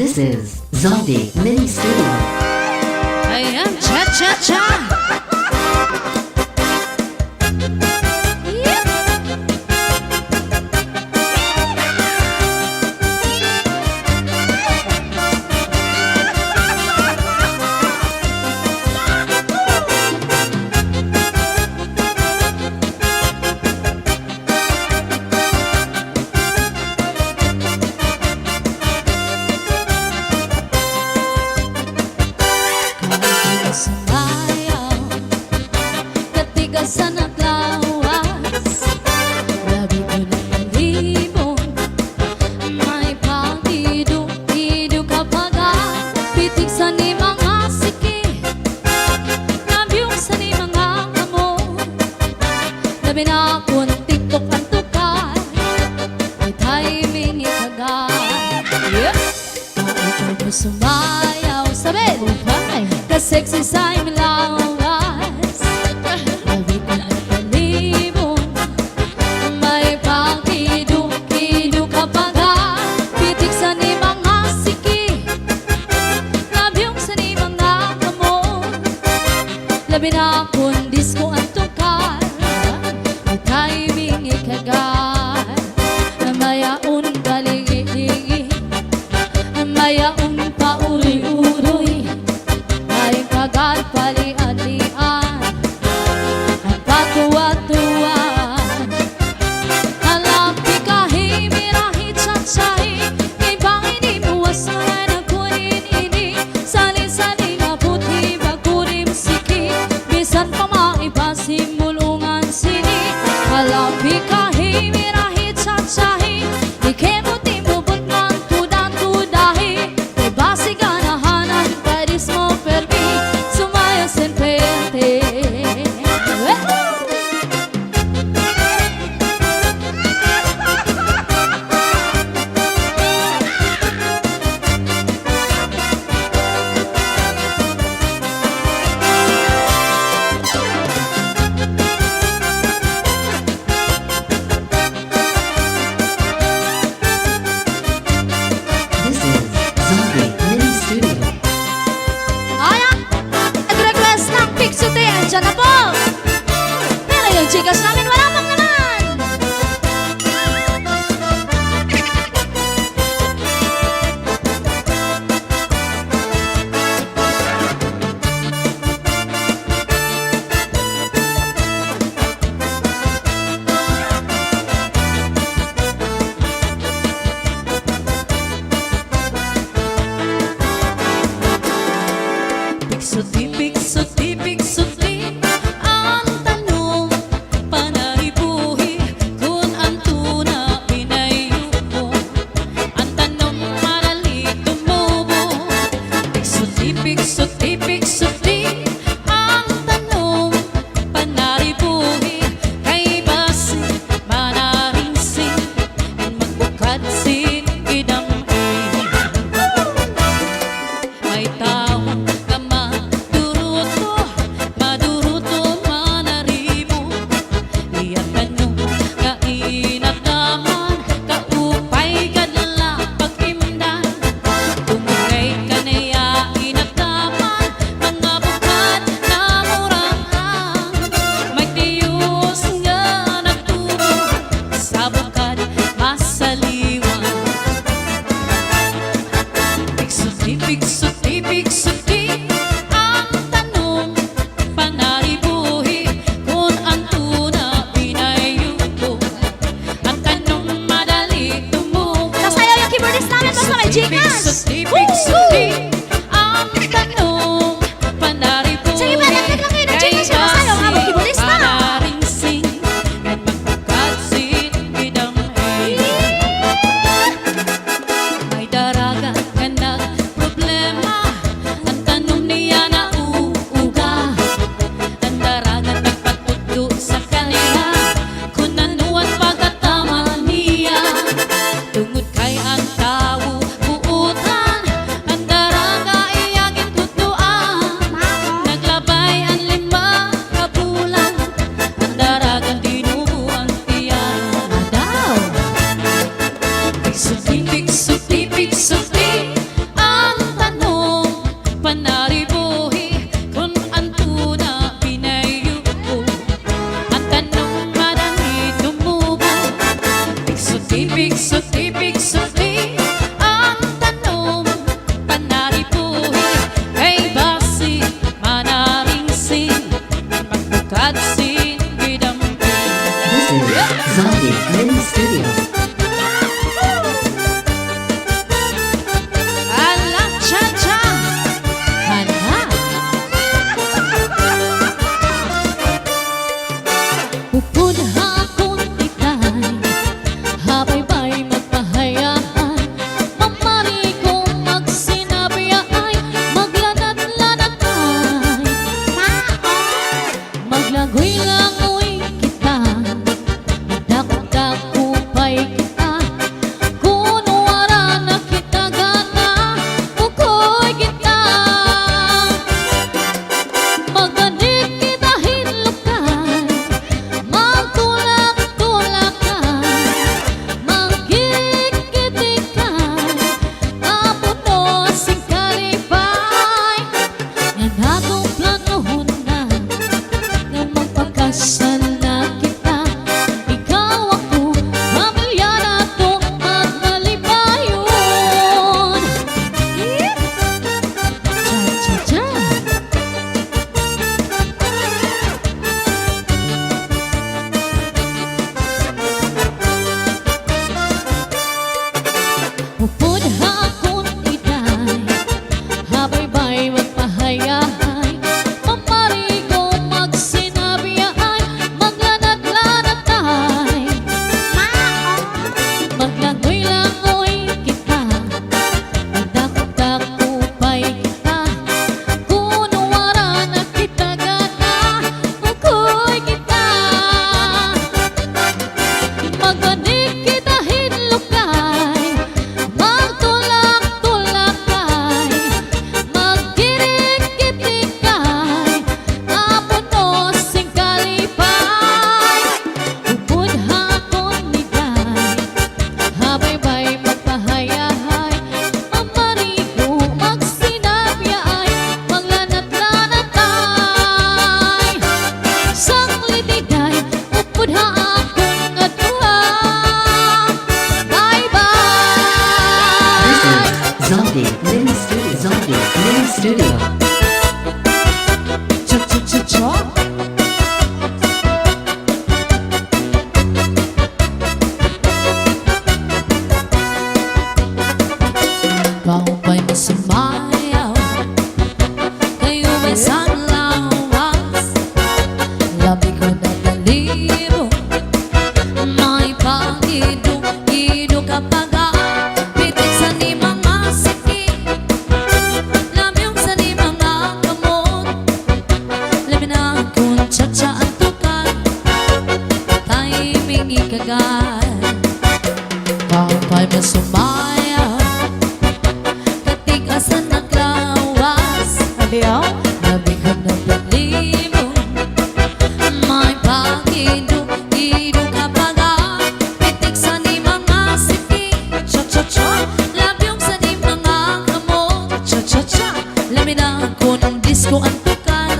This is Zombie Mini Studio. Ayan, cha-cha-cha! Sumayaw, katigas sa naglawas, labi ko ng palibon, may pag-iduk-iduk kapag pitik sa ni mga siki, nabyong sa ni mga kamon, labi na akong tiktok ang tukay, may timing ikagay. Ikaw mo sumayaw, sabi, ka-sexy sa imilawas, labi ko ng palibon, may pag-iduk-iduk kapag pitik sa ni mga siki, labyong sa ni mga kamon, labi na akong disco ang tukar, may timing ikagay, mayaon galing-igi, mayaon pauri-uri, kagal pali-alian, ang patuwa-tuwan, halapi kahimirahi tsatsahi, kay bangin di muwasaran ang kunin ini, sali-sali nga puti bagurim siki, bisan pa maibasi mulungan sini, halapi kahimirahi tsatsahi, ikemuti mubot ng tudan-tudahi, kay basi ganahanan kadis mo permi, Diyan na po! Pero yung chikas namin wala pang naman! Piksuti, piksuti, piksuti, ang tanong panaribuhi kung ang tuna pinayuko, ang tanong marali tumubo. Piksuti, piksuti, piksuti, ang tanong panaribuhi kay basi manaringsing at magbukad sin idam-i. May tao piksuti, piksuti, ang tanong panaribuhi kung ang tuna pinayuko, ang tanong madali tumubo. Nasayaw yung keyboardist namin basta may jikas. Piksuti, piksuti, ang tanong panaribuhi. Sige ba, nagtag lang kayo ng jikas yung nasayaw nga mga keyboardist na. Manaringsing at magbukat sin idam-i. May daraga ka na problema, ang tanong niya na uuga, ang daragan nagpatudlo sa kanila kung ano ang pagkatama niya, tungod kay ang tao buot Zodi Mini Studio. Zodi Mini Studio. Cha-cha-cha-cha. Kau ba'y masumayaw? Kayo ba'y sanlawas? Labi ko na balibo. May pag-idog-idog kapag pitik sa ni mga sikip. Labyong sa ni mga kamot. Labi na kung tsa-tsa ang tukad. Timing ikagad. Kau ba'y masumayaw? Katigasan ng lawas. Labi ko na balibo. May pag-idog-idog kapag pitik sa ni mga sikip. Cha-cha-cha. Labyong sa ni mga kamot. Cha-cha-cha. Labi na kung disco ang tukar.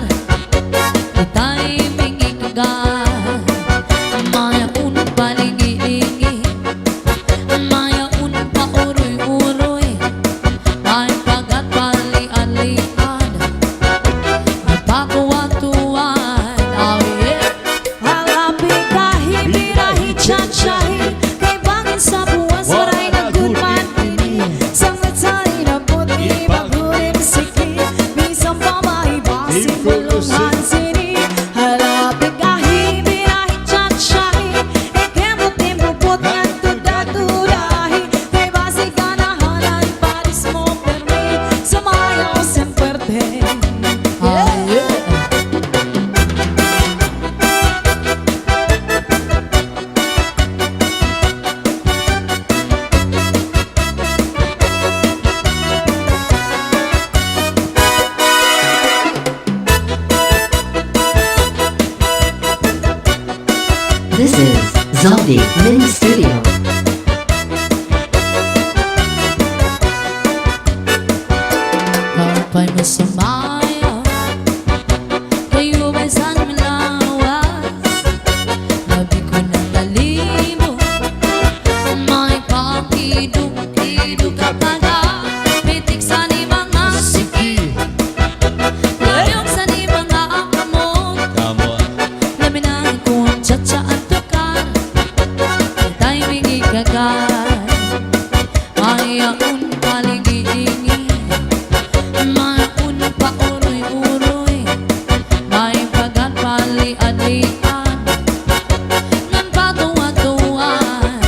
Di timing ikagad. Maya unang palingi-lingi. Maya unang pauroy-uroy. May pagat pali-alian. May pakuwatuan. Oh yeah. Halapi kahit birahi tsatsyahi. Kay bangin sa buwan saray na gudman ini. Sangat sari na puti bagurin siki. Bisang pamahibasi bulungan sini. Halapi kahit birahi tsatsyahi. Ikemot-imupot nga tuda-tudahi. Kay basi ganahanan paris mo permi. Sumayaw semperte. Ah, yeah. This is Zodi Mini Studio. Kau ba'y masumayaw? Kayo ba'y sanlawas? Labi ko na balibo. May pag-idog-idog kapag pitik sa ni mga sikip. Labyong sa ni mga kamot. Labi na kung tsa-tsa ang tukar. Timing ikagad. Maya un palingi-lingi. May unang pauroy-uroy. May pagat pali-alian. Ngan patuwa-tuwan.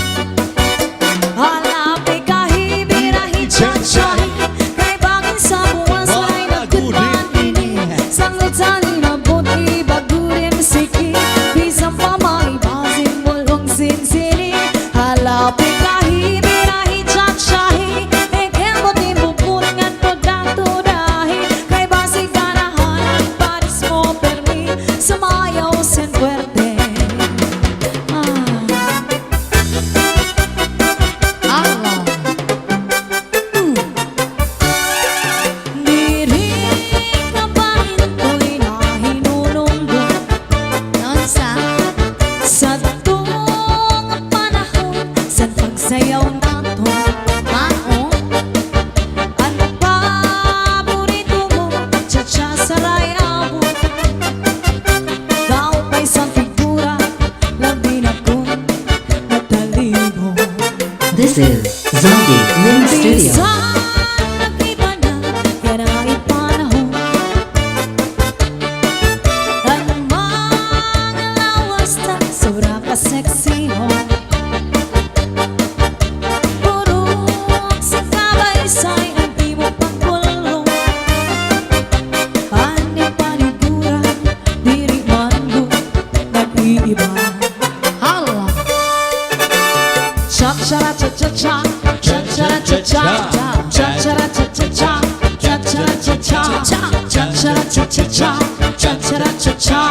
Halapi kahit birahi tsatsyahi. Kay bangin sa buwan saray na gudman ini. Sangat sari na puti bagurin siki. Bisang pamahibasing bulong sinsini. Halapi kahit birahi tsatsyahi. Ikemot-imupot nga tuda-tudahi. Kay basi ganahanan paris mo permi. Sumayaw sen puerte. Allah. Diring na bangin ko'y nahinulunggong. Nonsa? Sa tuong panahon sa pagsayaw nato. Mao? Ang paborito mo, tsa-tsa saray abo. Daw pa'y isang figura, labi na kong natalibo. This is Zodi Mini Studio. Bisan nag-iba na, gana'y panahon. Ang mga lawas na sobra ka-sexy ho. Purok sa kabaysay ang di mo pagkulong. Ani paniguran, diri man mo nag-iiba. Allah. Cha-cha-cha-cha-cha, cha-cha-cha-cha-cha, cha-cha-cha-cha-cha, cha-cha-cha-cha, cha-cha-cha-cha, cha-cha-cha-cha,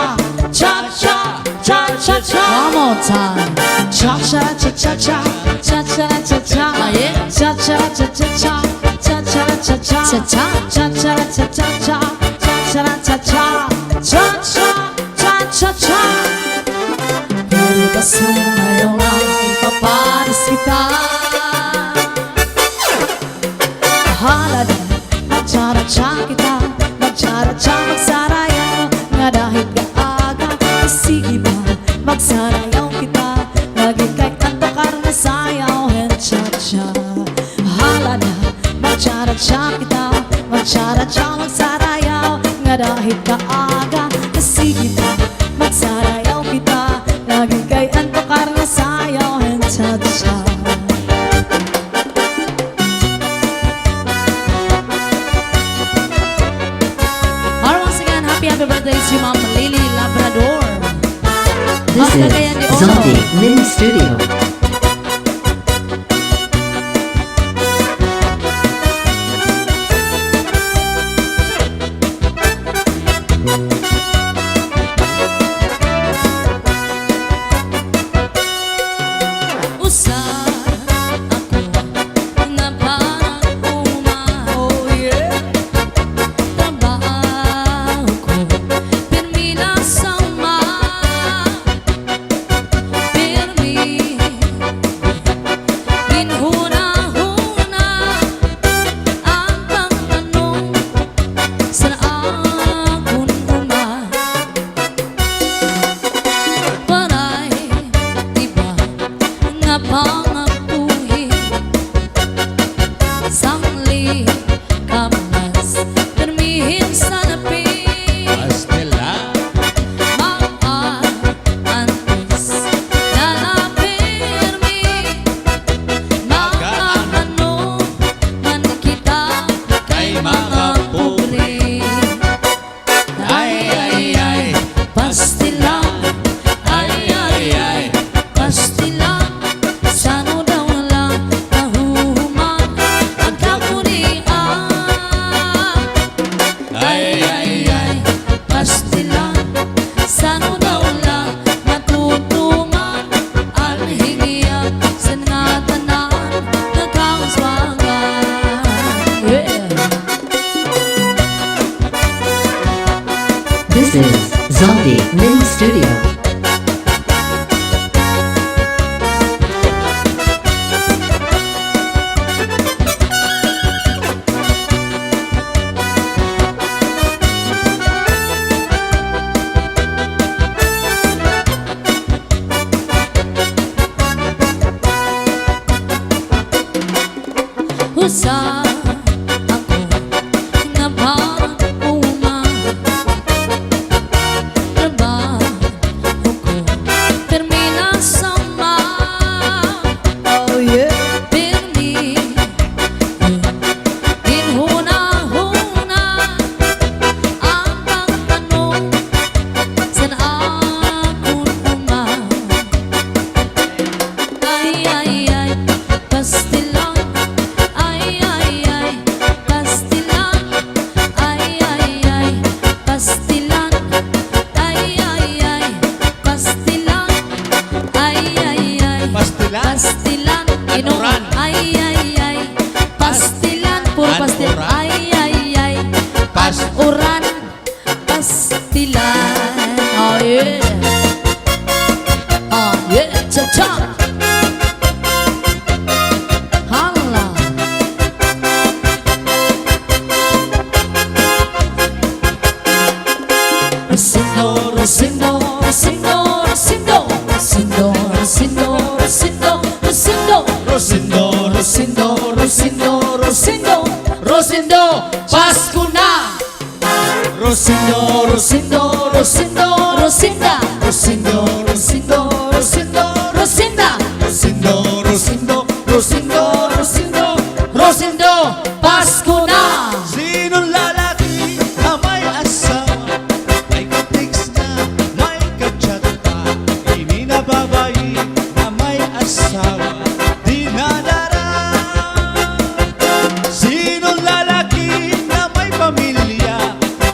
cha-cha-cha-cha. One more time. Cha-cha-cha-cha-cha, cha-cha-cha-cha, yeah. cha-cha-cha-cha-cha, cha-cha-cha-cha, Cha-cha. cha-cha-cha-cha, cha-cha-cha-cha, cha-cha-cha-cha. Pero basta ngayon ay paparis kita. Hala kita Magsara-tsa, magsarayaw Nga dahil kaaga Kasi kita Magsarayaw kita Lagi kay antukar nga sayaw And cha-cha. Alright, once again, happy birthday to Ma'am Lily Labrador. This Mas Cagayan de is Oro. Zombie Mini Studio. Usa ako na parang Oh yeah. trabaho ko pirmi na sa pirmi ginhuna-huna ang pangtanong sa akong uma paray iba nga pangapuhin sangli kamas permihin sa lapit Pastela, antes na napirmi makaano man kita kay mga pobre ay pastilang ay pastilang sano daw lang nahuhuman ang kapunian ay pastilang sano daw lang matutuman ang hingyan sa nga tanan nagkauswangan. This is Zombie Mini Studio. Usa ako na parang uma trabaho ko pirmi na sama Oh yeah. pirmi ginhuna-huna ang pangtanong sa akong uma ay pastilang pastilan pastilan pastilan Pastilan? pastilan Anuran? pastilan puro pastilan Pas. uran pastilan oh yeah cha-cha hala Rosindo, Rosindo, Rosindo, Rosindo, Rosindo, Rosindo, Rosindo, Rosindo, Rosindo, Rosindo, Rosindo, Rosindo, Rosindo, Pasko na! Rosindo, Rosindo, Rosindo, Rosinda, Rosindo, Rosindo, Rosindo, Rosinda, Rosindo, Rosindo, Rosindo, Rosindo, Rosindo, Pasko na! Sinong lalaki na may asawa, may katiks na, may kachat pa, hindi na babae na may asawa, di nadara. Sinong lalaki na may pamilya,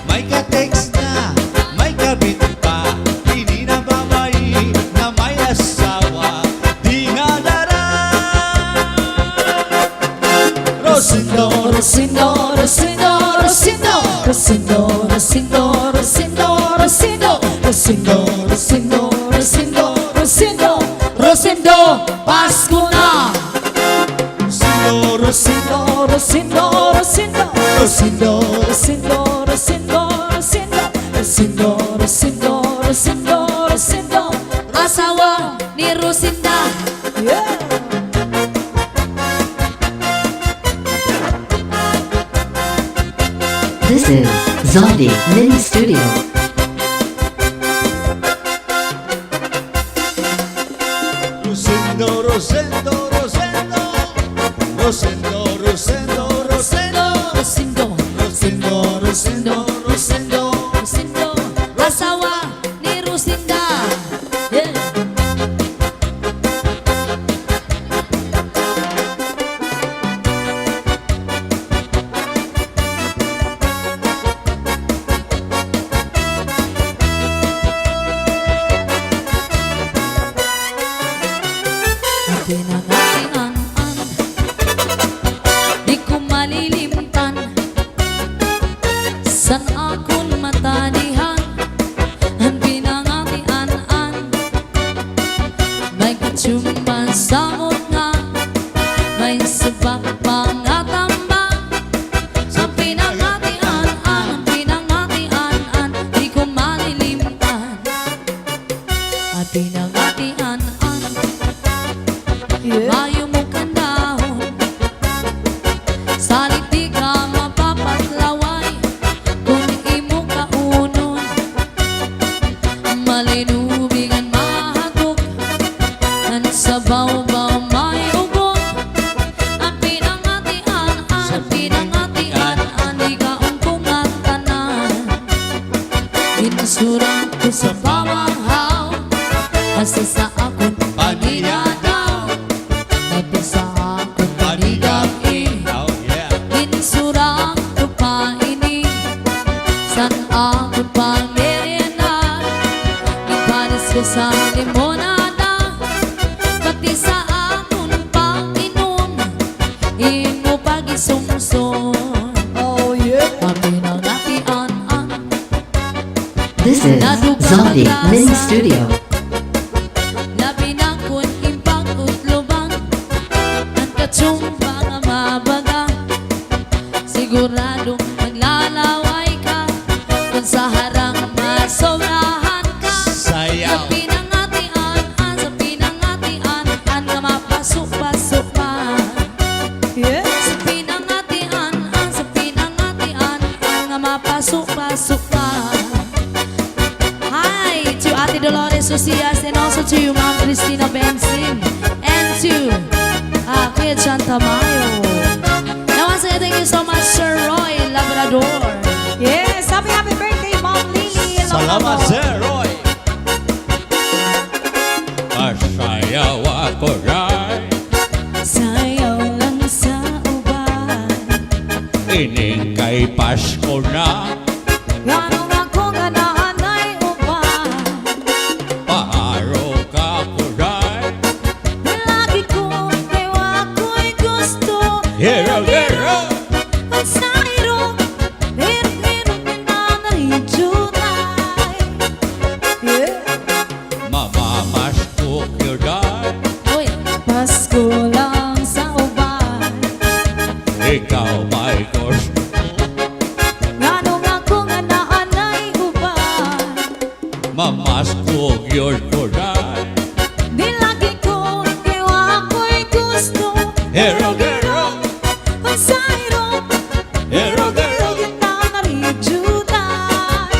may katiks na, may kabit pa, hindi na babae na may asawa, di nadara. Rosindo, Rosindo, Rosindo, Rosindo, Rosindo, Rosindo, Rosindo, Rosindo, Rosindo, Rosindo, Rosindo, Rosindo, Rosindo, Pasko na! Rosindo, Rosindo, Rosindo, Rosindo, Rosindo, Rosindo, Rosindo, Rosindo, Rosindo, Rosindo, Rosindo, asawa ni Rosinda. Yeah. This is Zaldi Mini Studio. Rosendo, Rosendo, Rosendo, Rosendo, Rosendo, Rosendo, Rosendo, Rosendo, Rosendo, Rosendo. Rosendo, asawa ni Rosinda. Yeah. Pinangatian-an, di ko malilimtan. San akong matanihan, ang pinangatian-an. May katsumban sa nga, may sabak pangatambang. Ang pinangatian-an, ang pinangatian-an, di ko malilimtan. Ang pinangatian-an, mayo mo kandahon, salit di ka mapapatlaway, kung imo kaunon, malinubingan mahagok, ang sabaw-baw may ugot. Ang pinangatian-an, pinangatian-an, di ka ungkong at tanan. Insurang ko sa pamanghaw, kasi sa akong paninadaw. Sa akong paligid, Oh yeah. insurang ko pa ini. San akong pangmerienda, ipanis ko sa limonada. Pati sa akong panginom, imo pag-isumson. Oh yeah. Ang pinangatian-an, This is Zaldi Mini Studio. labi na kun impang utloban, ang katsumba nga mabaga. Siguradong maglalaway ka, kung sa harang masobrahan ka. Sayaw. Sa pinangatian-an, sa pinangatian-an, nga mapasok-pasok pa. Yeah. Sa pinangatian-an, sa pinangatian-an, nga mapasok-pasok pa. Hi to Ate Dolores Socias and also to Ma'am Cristina Benzing and to Kuya John Tamayo. Now once again, thank you so much, Sir Roy Labrador. Yes. Happy birthday, Mom Lily. Salamat, Sir Roy. Masayaw ako rin, Sayaw lang sa uban, ining kay Pasko na. Ganong ako nga naanay uban. Paharo ka ko rin. Lagi ko ewa ko'y gusto. Hero, hero. Ang sayro, hirap-hirap pinanay-junay. Yeah. Mamamas ko rin. uy, Pasko lang sa uban. Ikaw may gusto. Ganong ako nga naanay uban. Mamas ko yun ko rin. Di lagi ko ewa ko'y gusto. Hero, hero. Ang sayro, Hero, hero. pinanay-junay.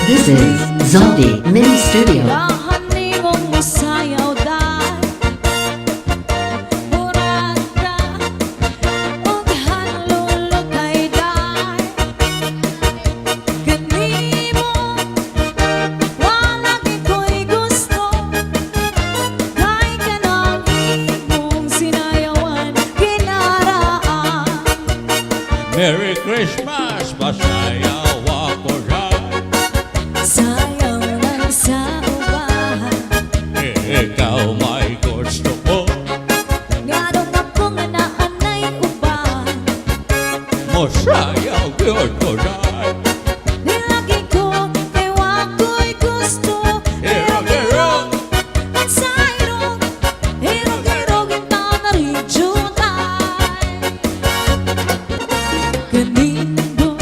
This is Zaldi Mini Studio. Kahani mong masayaw dahil Murada Huwag hanlulog kay dahil Ganimo Walang iko'y gusto Kay kanang imong sinayawan Kinaraan Merry Christmas. Masayaw ako rin. Sayaw lang sa ubahan Ikaw may gusto ko. Ngadong ako nga naanay uban Masayaw yun ko rin. Nilagi ko ewa ko'y gusto Hero, hero. Ang sayro Hirog-hirog yung tanari-junay Ganindo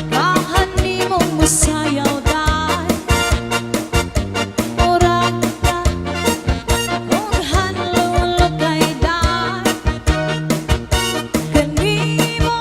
Kahani mong masayaw dahil Murata Huwag hanlulog kay dahil Ganimo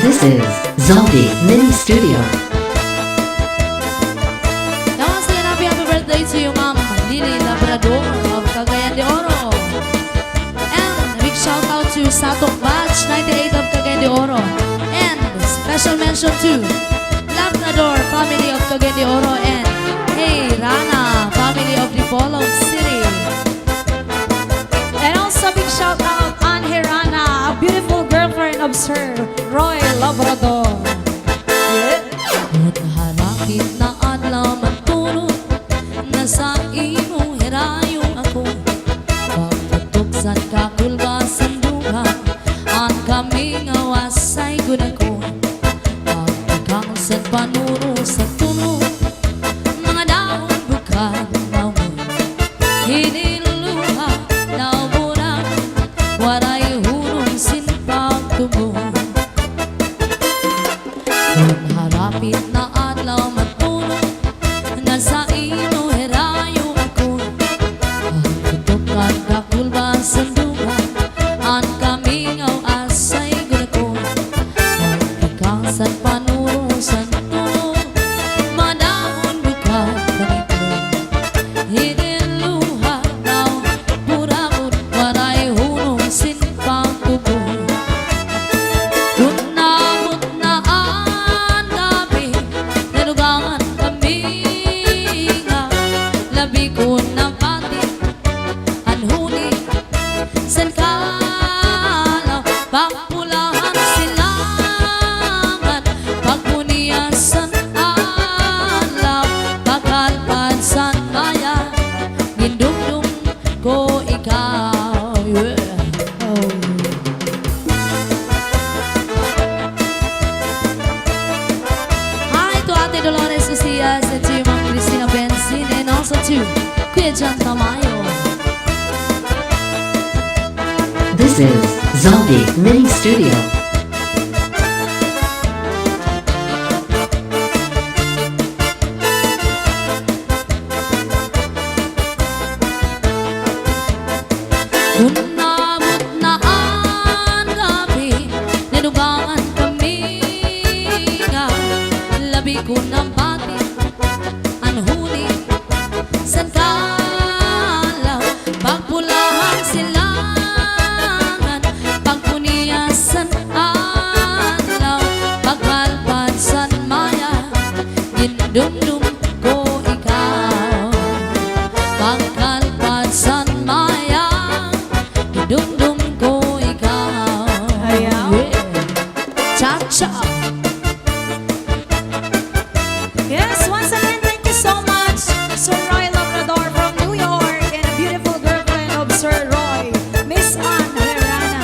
This is Zaldi Mini Studio. Namaste and happy birthday to you, Ma'am Lily Labrador of Cagayan de Oro. And a big shout out to Satok Batch 98 of Cagayan de Oro. And special mention to Labrador family of Cagayan de Oro and Hey Rana family of Dipolog City. And also big shout out on Hirana, a beautiful girlfriend of Sir Roy Labrador. At harapit na adlaw matulog na sa imo hirayong ako. Pagpatuksan ka kulba sa duha, ang kaming awasay gud ako. Pagkakang panuro sa tunog, mga daon bukad mawon. Hiniluha na murag, waray hunong sinpag tubo. Kung harapit na adlaw matulog, nasa ino herayo ako. Pagtutukan ka kulba sa duha, ang kamingaw asay gulako. Pagkakang panuro sa tunog, madahon bukad ganito. Hiniluha na murag, waray hunong sinpag tubo. Kunabot na ang gabi, nalugangan kami nga. Labi ko ng pati, anhuni, san kalaw. Pagpulahan silangan, pagmuniasan alaw. Pagkalpan san maya, nindumdum ko ikaw. Yeah. Oh. Hi to Ate Dolores Ucias and to Ma'am Cristina Benzin and also to Kuya John Tamayo. This is Zaldi Mini Studio. Kunabot na ang gabi, nalugangan kami nga. Labi ko ng pati, anhuni, san kalaw. Pagpulahan silangan, pagpuniasan alaw. Pagkalpan san maya, gindumdum ko ikaw. Pagkalpan san maya, gindumdum ko ikaw. Ayaw. Yeah. Cha-cha. Yes, once again, thank you so much, Sir Roy Labrador from New York, and a beautiful girlfriend of Sir Roy, Miss Ann Herrana.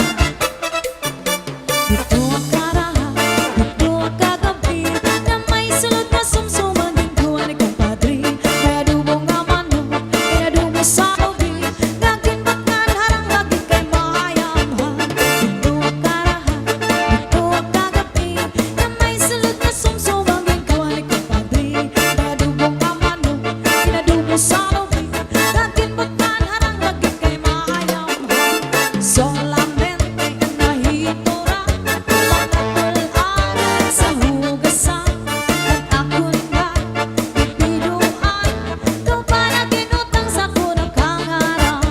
Dito ang karaha, dito ang kagabi, na may sulod na sumsuman din ko ang kumpadre. Kaya dubong naman mo, kaya dumo sa ubi, naging bakal harang lagi kay maayamhan. Dito ang karaha, dito ang kagabi, na may sulod na sumsuman din ko ang kumpadre. Kaya dubong naman mo, kaya dumo sa ubi, naging bakal harang lagi kay maayamhan. Solamente nahitura, pagkakularan sa hugasan. At ako nga, bibiruan, ikaw pa na tinutang sa kunang kangarang.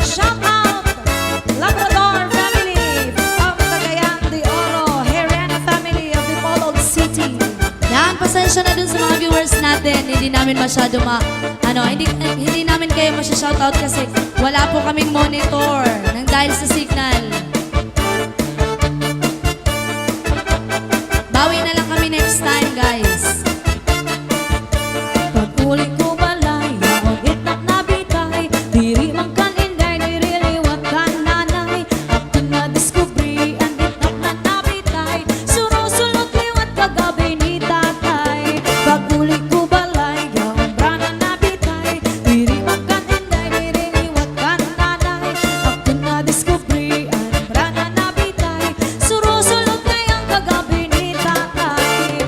Shout out, Labrador family of Cagayan de Oro, Herrana family of Dipolog City. Yan, pasensya na dun sa mga viewers natin. Hindi namin masyado hindi namin kayo masya-shoutout kasi wala po kaming monitor nang dahil sa signal. Bawi na lang kami next time, guys. Pag-uli ko balay, ang itak na bitay, diri man kan inday, diri liwat kan nanay. Ako na diskubri, ang itak na nabitay, suro-sulot liwat kagabi ni tatay. Pag-uli ko balay, ang brana na bitay, diri man kan inday, diri liwat kan nanay. Ako na diskubri, ang brana na bitay, suro-sulot kay ang kagabi ni tatay.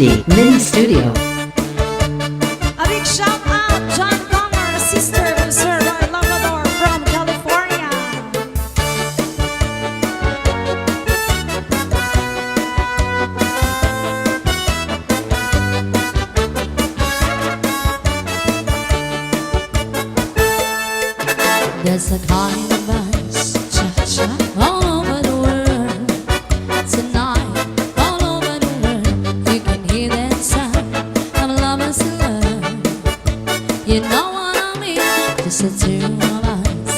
Zaldi Mini Studio. A big shout out, John Comer, sister of Sir Roy Labrador from California. There's a kind of us all over the world tonight, all over the world. You can hear that sound of lovers in love. You know what I mean? Just the two of us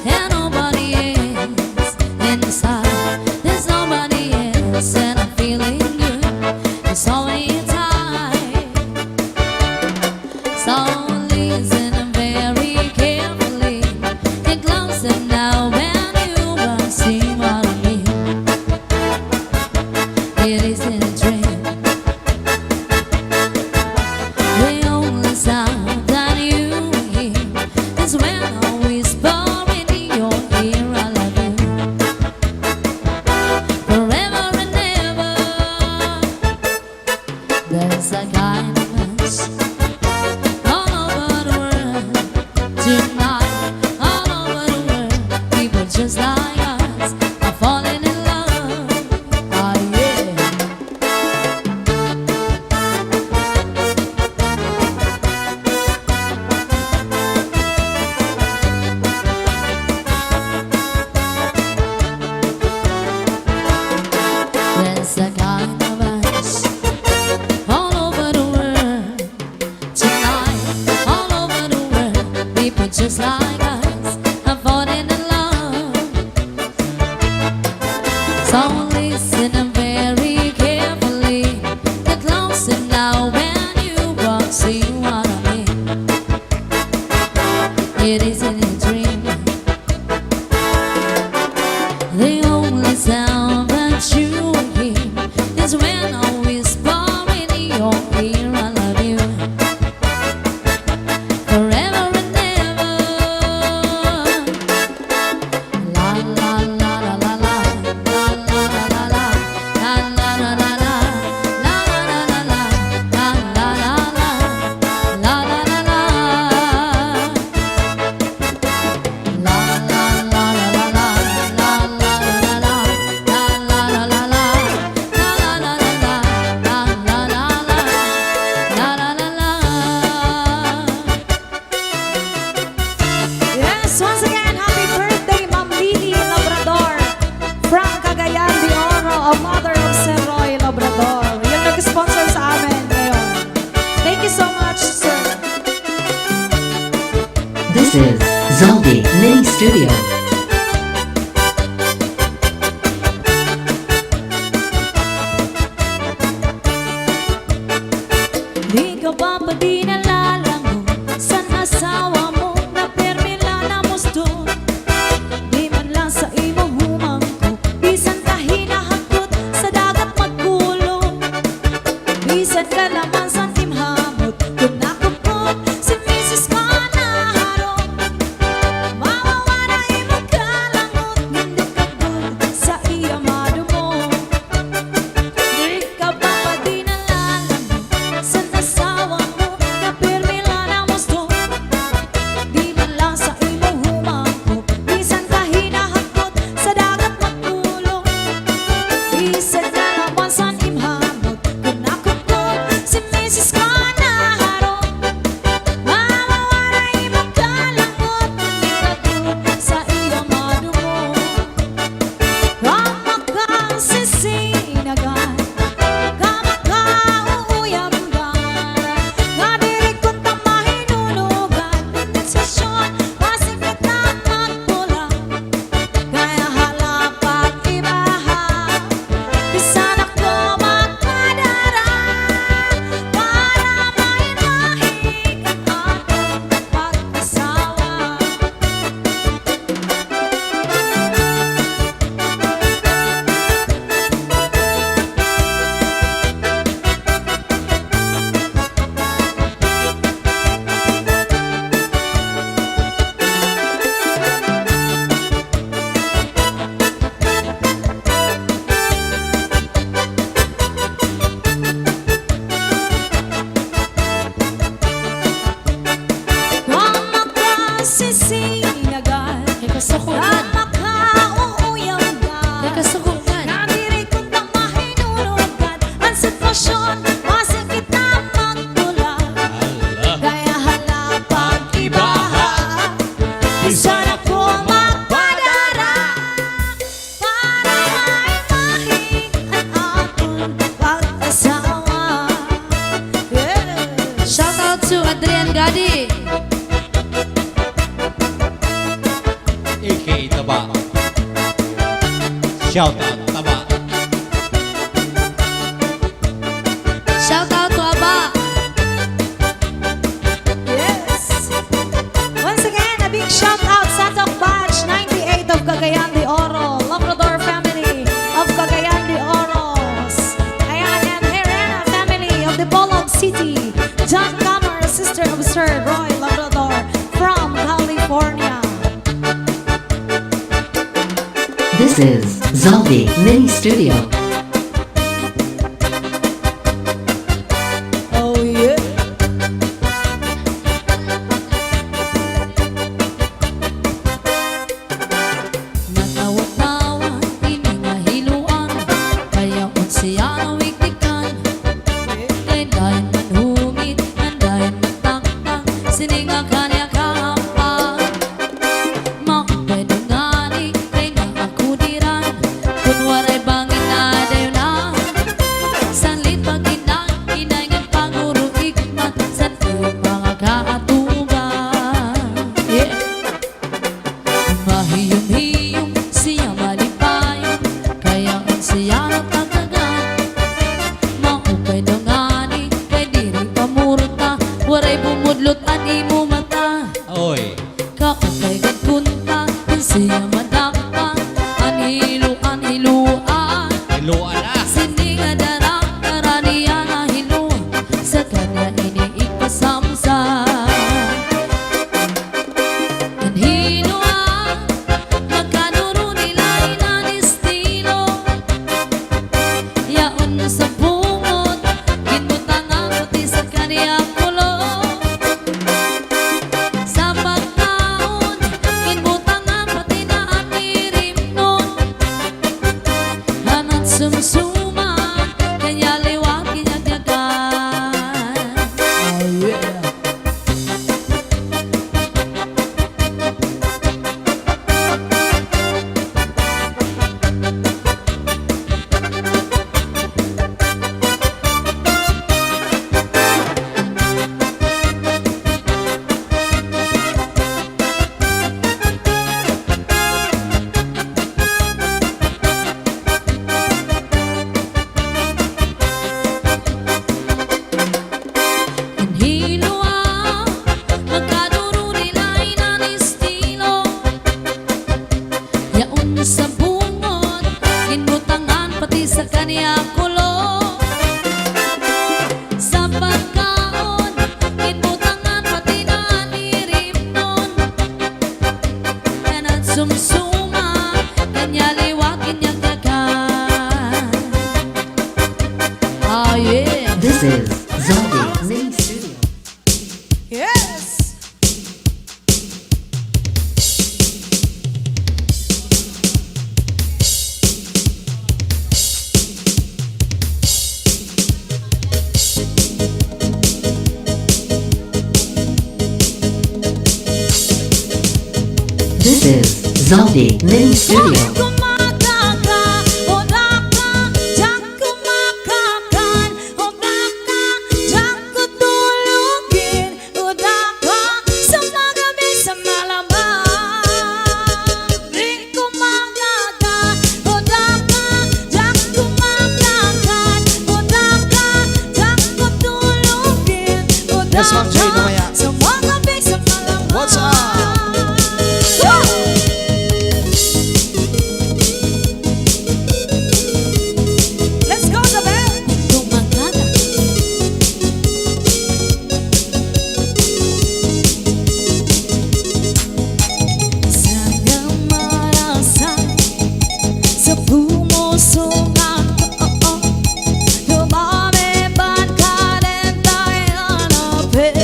and nobody else inside. There's nobody else, and I'm feeling good. It's only time, so listen very carefully. Get closer now when you will see what I mean. It isn't a dream. The only sound that you hear is when I whisper in your ear, I love you forever and ever. There's a kind of us all over the world tonight, all over the world. People just like us are falling in love. Oh yeah. There's a kind of us all over the world tonight, all over the world. People just like us are falling in love. So listen very carefully. Get closer now when you will see what I mean. It isn't a dream. The only sound that you hear is when I whisper in your ear, I love you forever and ever. La la la la la la, la la la la la, la la la la la, la la la la la, la la la la, la la la la. La la la la la la, la la la la la, la la la la la, la la la la la, la la la la la, la la la la. Yes, once again, happy birthday, Ma'am Lily Labrador from Cagayan de Oro, a mother of Sir Roy Labrador. Yung nag-sponsor sa amin ngayon. Thank you so much, sir. This is Zaldi Mini Studio. Di ka ba pa di nalalango sa asawa mo na permila na musto? Di man lang sa imo humangko, bisan ka hinahakot sa dagat magkulong. Bisan ka naman sa timhamot, kung nakupot si Mrs. ka na harong. Mawawala imo kalangot, hindi ka good sa iya madumo. Di ka ba pa di nalalango sa asawa mo na permila na musto? Di man lang sa imo humangko, bisan ka hinahakot sa dagat magkulong. Bisan ka naman sa timhamot, kung nakupot si Mrs. ka na harong. Mawawala imo kalangot, hindi ka good sa iya madumo. Kama kang sisinagan, kama ka uuyamgan, nga diri kong tamahinunugan, sensasyon, masikip na magpula, kaya halapat ibaha, bisan ako magpadara, Shout out, tama. Shout out to Aba. Yes. Once again, a big shout out sa Tok Batch 98 of Cagayan de Oro, Labrador family of Cagayan de Oros. Ayan, and Herrera family of the Bolog City. John Camer, sister of Sir Roy Labrador from California. This is Zaldi Mini Studio. Oh yeah. Natawa-tawa, hinihiluan, kaya unsiya na wiktikan. Kay dahil manhumit, nandahin magtaktak, sininga kanya kahampan. Makapwede nga ni, kay nakakudiran, kunwaray bangin na dayo na. Sanlit pag-inang, inayngan panguro ikman, san po mga kaatuban. Yeah. Mahiyong-hiyong siya malipayon, kaya ang siya natagagan. Maupay na nga ni, kay diri pamurta, waray bumudlot at imo mata. Oy. Kaupay gagkunta, kung siya madakpa, anhiluan. Iluan na. Sininga darang karaniya na hilo, sa kanya iniipasamsa. Anhiluan, magkanuro nila inanistilo. Yaon sa bungot, ginbutang ang puti sa kanya kulo. Sa pagkaon, ginbutang ang pati na anirim nun. Hanat sumsuma, kanya liwag kinagyagan. Oh yeah. Anhiluan, magkanuro nila inanistilo. Yaon sa bungot, ginbutangan pati sa kanya kulo. Sa pagkaon, ginbutangan pati na anirim nun. Kanat sumsuma, kanya liwag kinagyagan. Ah yeah. This is Zaldi Mini Studio. Yes. This is Zaldi Mini Studio. Kumakaka, odaka, jak kumakakan, odaka, jak kutulugin, odaka, sa magabi sa malamang. Di kumakaka, odaka, jak kumakakan, odaka, jak kutulugin, Yes, Ma'am Jay, odaka, mamaya. sa magabi sa malamang. What's up? Let's go, Isabel! Kumakaga. Sana marasa sa pumusungan ko. Lumami ba't ka rin tayo hanapin?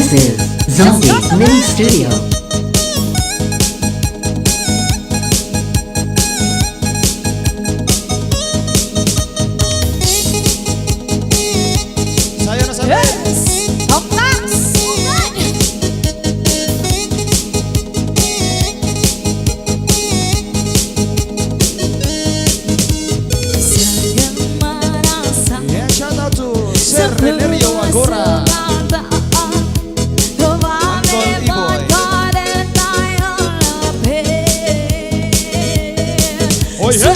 This is Zombie Mini Studio. Sayo na sabi. Yes! Hoktas! Sayang merasa Yeah, shout out to Sir Relerio Agora. Uncle Iboy. Oh yeah.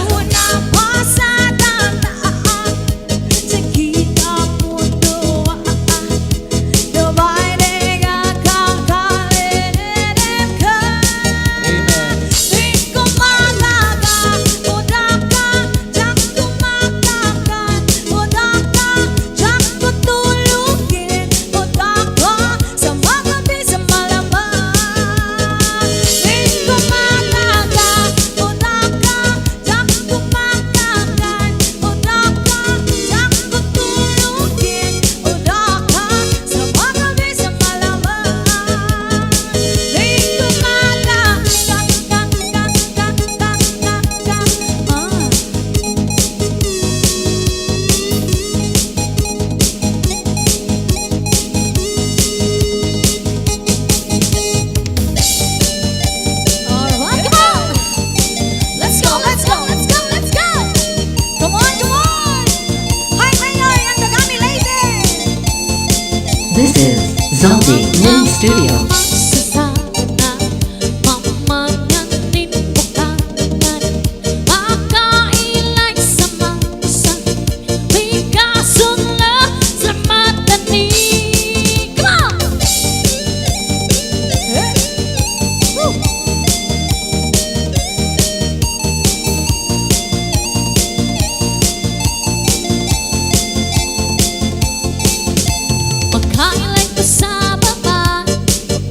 Amen. Alright, come on! Let's go, let's go, let's go, let's go! Come on, come on! Hi, Mayor, ang Dagami Lady! This is Zombie Mini Studio.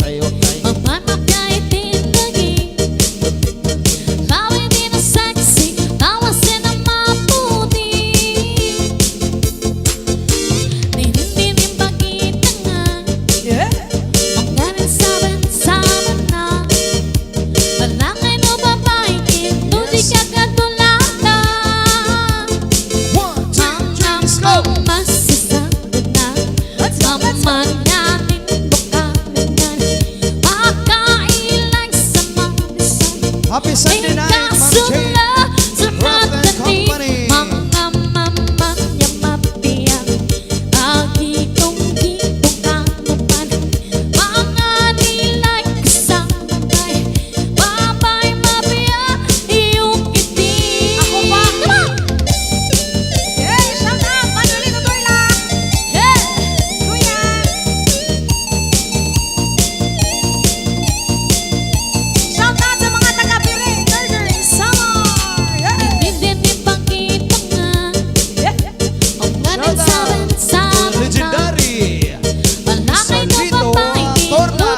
Tayo, tayo. Yeah! One, two, three, let's go. Let's go, let's go! Happy Sunday night, Ma'am Jane. Rock and Company. Ako pa! Yeah, shout out! Manolito Doyla! Yeah! Kuya! Shout out sa mga taga-Pire! Northern Summer! Yeah! Yeah! Legendary. Solito Torta.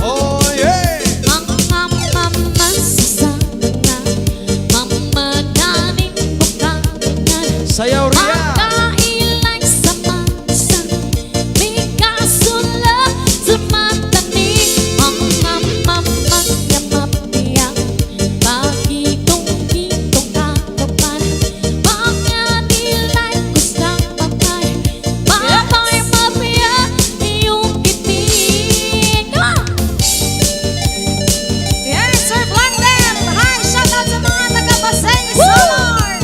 Oh yeah. Sayaw Ria. Yes, Sir Blandel! Hi! Shout out sa mga taga-Pasay Summer!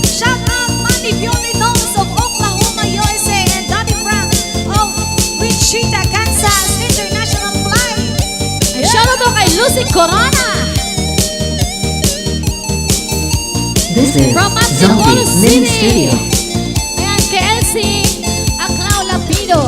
Shout out Manny Violinos of Oklahoma, USA and Daddy Frank of Wichita, Kansas International Flight! Shout out kay Lucy Corona. This is From Zombie Antipolo Mini City. Studio. Ayan, kay Elsie Aclao Lapido.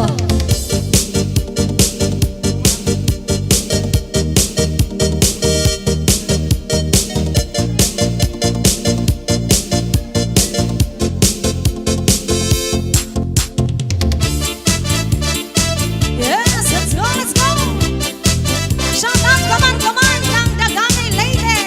Yes, let's go, let's go! Shout out, come on, ng Dagami Lady!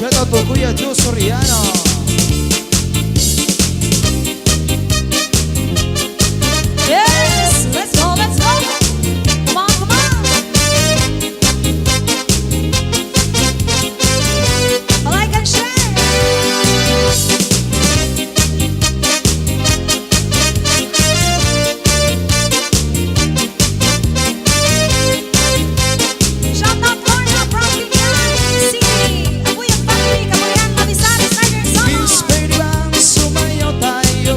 Shout out po Kuya Joe Soriano. Yes, let's go, let's go. Come on, come on. Like and share. Shout out Lorna from Quezon City. Apoy ang family, Kabayan, Mamisares, Tiger, Miss Summer. pwede bang sumayaw tayo?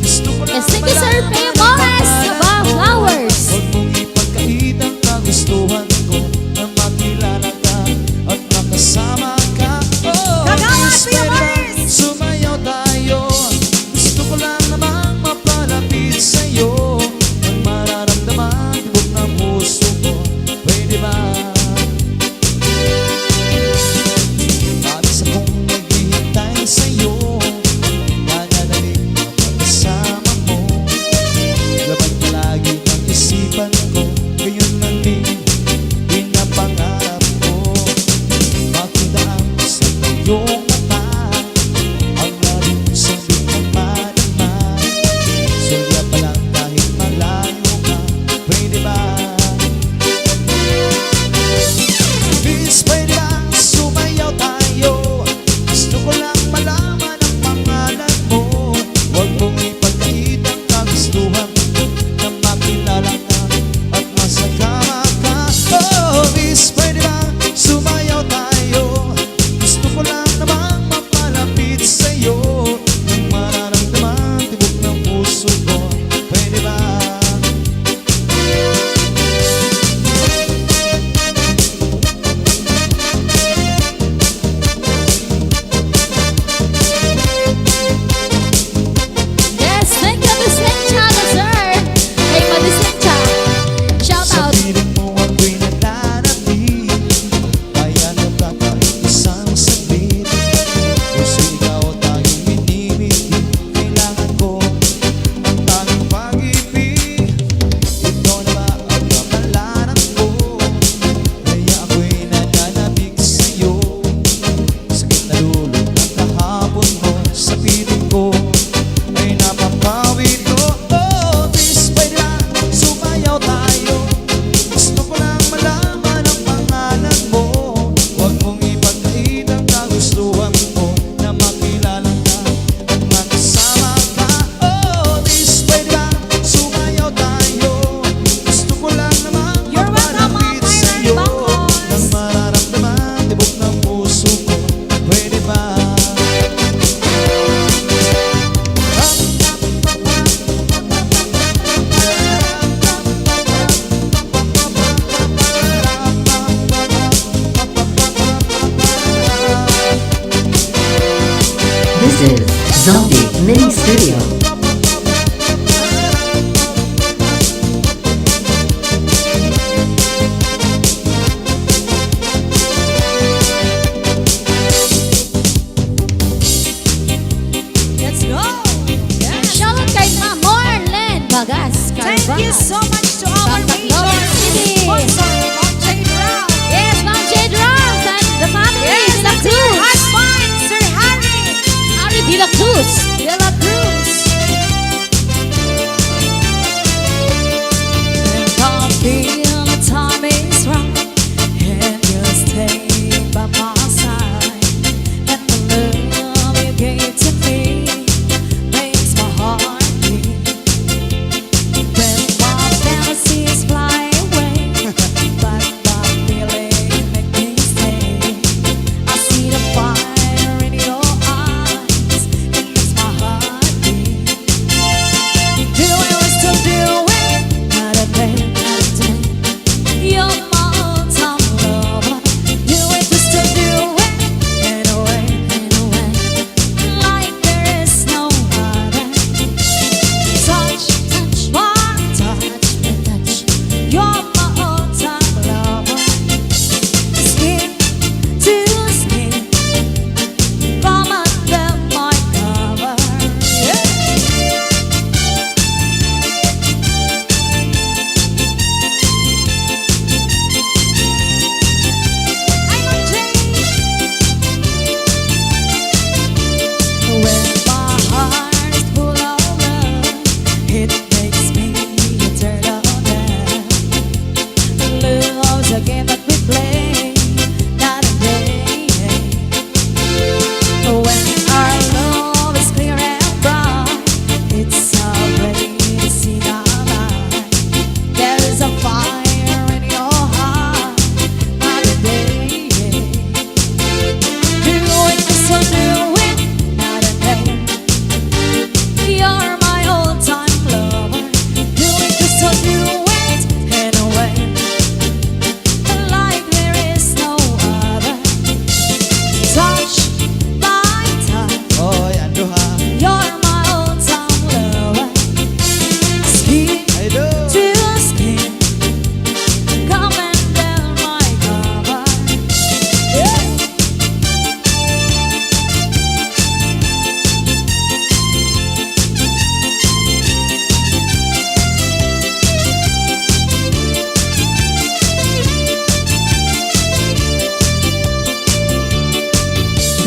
Gusto ko lang Yes, thank you, Sir malaman Peo ang Morris. pangalan Aba, mo. flowers. Huwag mong ipagkait ang kagustuhan ko na makilala ka at makasama ka. Oh, Kagawa, Miss, Peo pwede bang Morris. sumayaw tayo? Gusto ko lang namang mapalapit sa'yo at mararamdaman tibok ng puso ko. Pwede ba? Labis akong naghihintay sa'yo, nananalig na pagkasama mo. Laban palagi ng isipan ko, gayon lang din pinapangarap ko. Makita ang sa iyong mata, ang lalim sa biglang malaman. Sulya pa lang kahit malayo ka, pwede ba? Miss, pwede bang sumayaw tayo? Gusto ko lang malaman ang pangalan mo. Huwag mong ipagkait ang kagustuhan ko na makilala ka at masagama ka. Oh, Miss, pwede bang sumayaw tayo? Gusto ko lang namang mapalapit sa'yo nang mararamdaman tibok ng puso ko. Pwede ba? Yes, thank you, Miss Sencha, sir. Hey, Madi Sencha. Shout Sa out. piling mo ako'y nananabik, kaya nagkakait isang saglit. Puso ikaw tanging minimiti, kailangan ko ang tanging pag-ibig. Ikaw na ba ang kapalaran ko? Kaya ako'y nananabik sa'yo. Sakit na lulog ng kahapon mo, sa piling ko ay napapawi ko. Oh, Miss, pwede lang sumayaw tayo. Gusto ko lang malaman ang pangalan mo. Huwag mong ipagkait ang kagustuhan ko na makilala ka at makasama ka. Oh, Miss, pwede lang sumayaw tayo. Gusto ko lang namang You're welcome, mapalapit Ma'am sa'yo Myron nang mararamdaman tibok ng puso ko. Pwede ba? This is Zombie Mini Studio. Let's go. Yes. Shout out kay Ma'am Marlene Bagas. Thank you so much to our From major Tacloban City. sponsor, Ma'am Jade Brown. Yes, Ma'am Jade Rouse and the family. Yes, De La that's your Cruz. husband, Sir Harry Ari De La Cruz. De La Cruz. And I feel the time is right, and you'll stay by my side. And the love you gave to me makes my heart beat. When my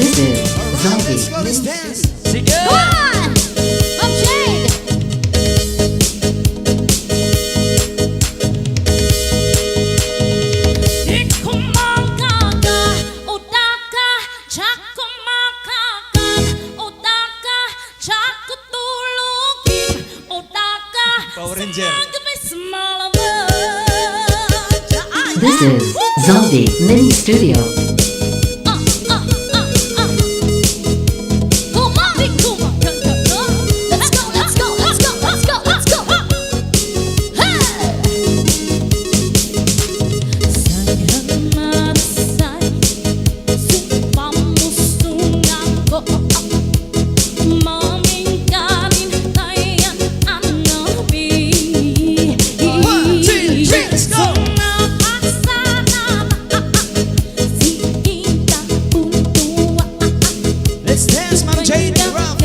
This is Zombie Let's go, let's Mini dance. Sige! Come on! Up Jade! Di ko makaka, udaka, tsak ko makakan, udaka, tsak ko tulugin, udaka, Power Ranger. sumagabi sa malaman. This is Zombie Mini Studio. Come on, di ko makaka. Let's go, let's go, let's go, let's go, let's go! Sayang marasay, sumpamusungan ko. Mamingkarin tayan ang nabi. 1, 2, 3, let's go! Let's dance, Ma'am Jade. Rock.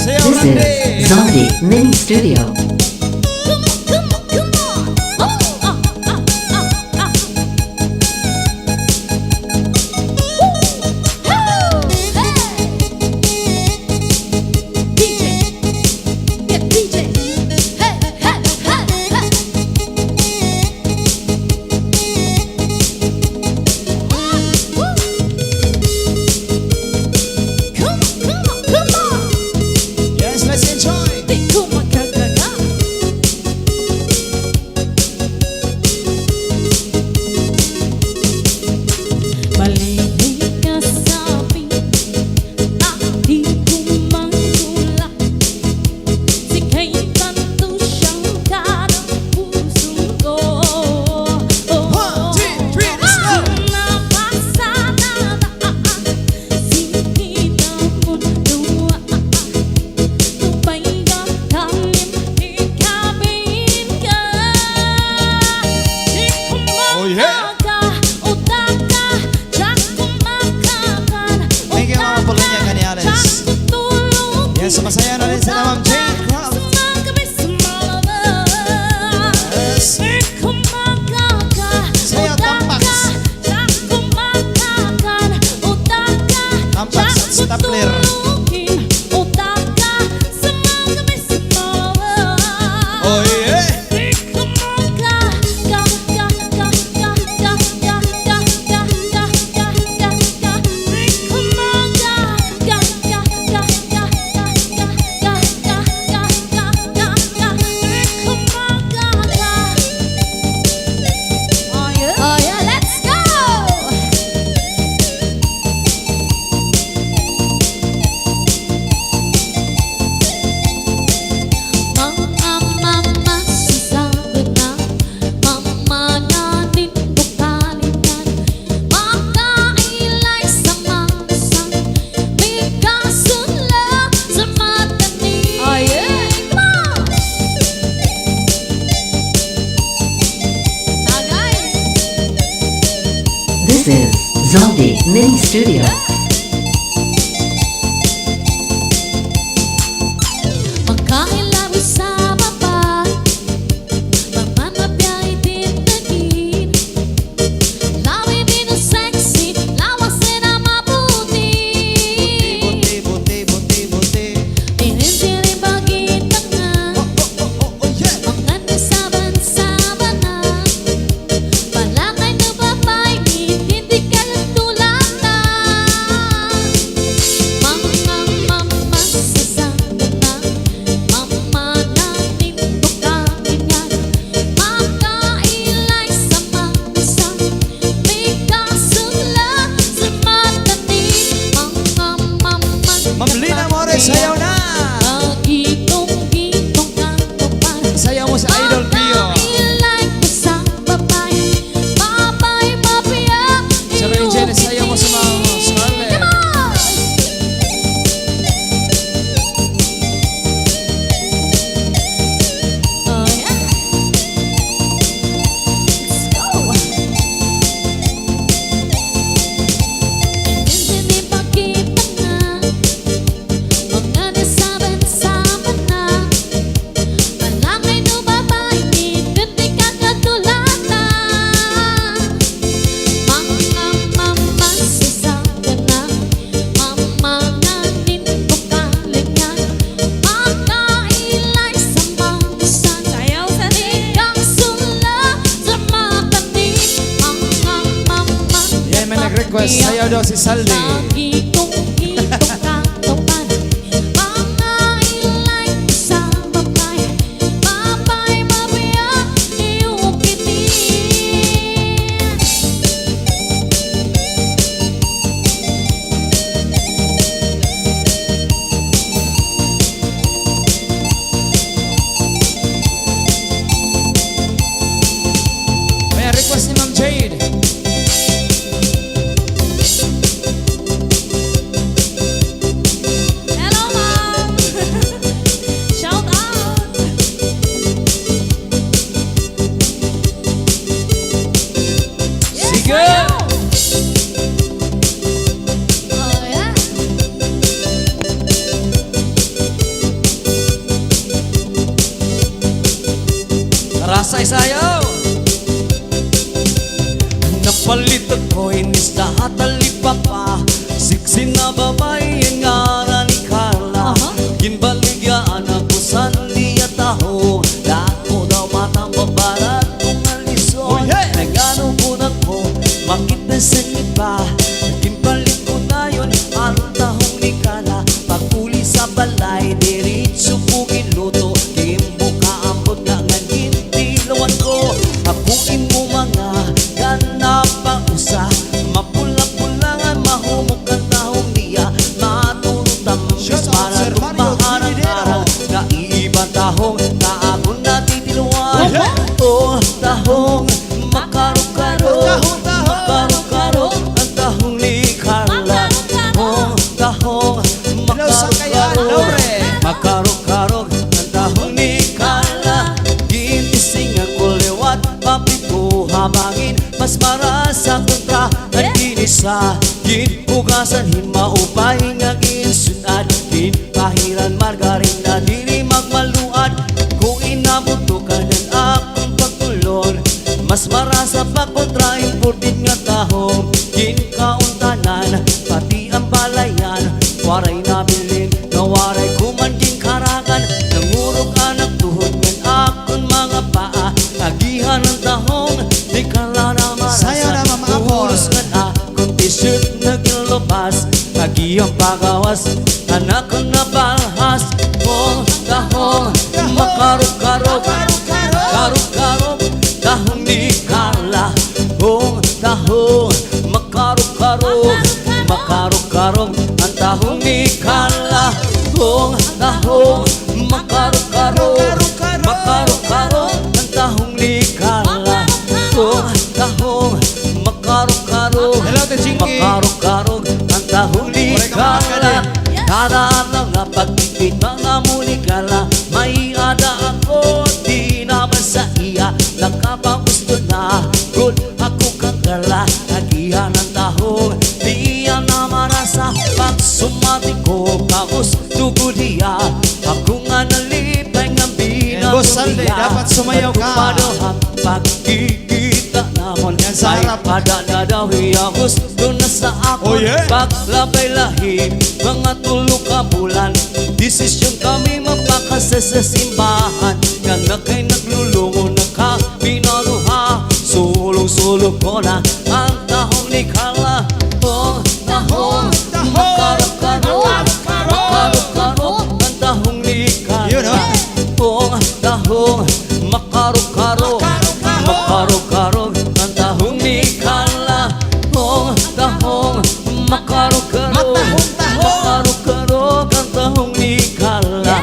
Sayaw This lang is din. Zombie Mini Studio. Yes, let's enjoy. Balik ka sa akin, di ko magtulak. Sika'y tanto siyang karang puso ko. 1, 2, 3, let's go. Napasana na singit ang mundo. Tupay ka tanim, ikabin ka. Di ko Oh, yeah. utaka, tsak ko makakan. Thank you, mga Polonia Canales. Tsak ko tulog. Yes, sumasaya na rin sila, Ma'am Jade. Crowd. Sumagabi sa malaman. Yes. Di ko makaka, Sayaw, tampas. tsak ko makakan. Utaka, Tampas at tsak ko stapler. tulugin. Utaka, sumagabi sa malaman. Oh, yeah. Di ko Oh yeah, let's go! Mama, sasabi na, mama natin bukalitan. Makailay sa masan, may kasunla sa matanim. Oh, yeah. Tagay! This is Zombie Mini Studio. Magkailawi sa baba, pagmamabiyay tinagin. Lawi din ang sexy, lawasin ang mabuti. Buti, buti, buti, buti. Tirin-tirin bagita nga, Oh, yeah. mga nasaban-saban na. Palangay na babae, hindi ka tulad na. request, sayaw daw si Saldi. Sa gitong-gitong katawan, mga ilay sa babay, babay mabiyak iyong kitin. May request ni Ma'am Jade. Hello, Mom! Shout out! Sige! Oh, yeah. Rasa'y sayaw! Napalit ako inis na hatalipapa, siksi na babae ang ngara ni Carla. Ginbaligyan ako sa liya taho, dako daw matang babarat kung alison. Nagano po na ko, makita sa iba, ginbalit ko na yun, anong tahong ni Carla. Pagpuli sa balay, diritso po giluto, kimbuka ambot na nga gintilawan ko. Hapuin mo mga ganap pa usa, mapula-pulangan mahumok ang tahong niya, matulutang para lumahan ang araw. Naibang tahong na ako natitiluan. Oh, tahong makarok-karok, makarok-karok ang tahong ni Carla. Oh, tahong makarok-karok, makarok-karok ang tahong ni Carla. Ginising ako liwat, papit ko habangin, mas marasa kontra at kinisa. Ginpugasan himaupay nga ginsunad, ginpahiran margarin na dili magmaluad. Kung inabuto ka ng akong pagtulon, mas marasa pa kontra imported nga tahong. Ginkauntanan, pati ang balayan, waray nabilin, na waray kumanding karangan. Nangurog anak tuhod ng akong mga paa, agihan ng tahong, di ka lang na marasa. Sayaw na, Mama Apple. Pulos nga akong t-shirt na gilabas, agihang pagawas, anak ko na balhas. Oh, tahong, makarok-karok, karok-karok, tahong ni Carla. Oh, tahong, makarok-karok, makarok-karok, ang tahong ni Carla. Oh, tahong, makarok-karok, makarok-karok, ang tahong ni Carla. Oh, tahong, makarok-karok, Hello, Tejingi. makarok-karok, ang tahong ni Carla. Kada araw nga pagkikita nga mo ni Carla, may ada ako, di naman sa iya, nakapagusto na, good ako kang Carla. Agihan ng tahong, di yan na marasa, pag sumati ko, kagusto ko diya, ako nga nalipay nga Boss Saldi, dapat sumayaw ka. Pagkumadohang pagkikita namon, Yan sa ay harap. padadadawi ang gusto na sa ako. Oh, yeah? Paglabay lahi, mga tulo ka bulan, desisyon kami mapakasa sa simbahan. Nga na kay naglulungo na kami naruha, sulong-sulong ko na ang tahong ni Carla. Oh, tahong, makarok-karok, makarok-karok, ang tahong ni Carla. Yun, oh. Oh, tahong, makarok-karok, makarok-karok, ang tahong ni Carla. Oh, tahong, makarok-karok, makarok-karok, ang tahong ni Carla.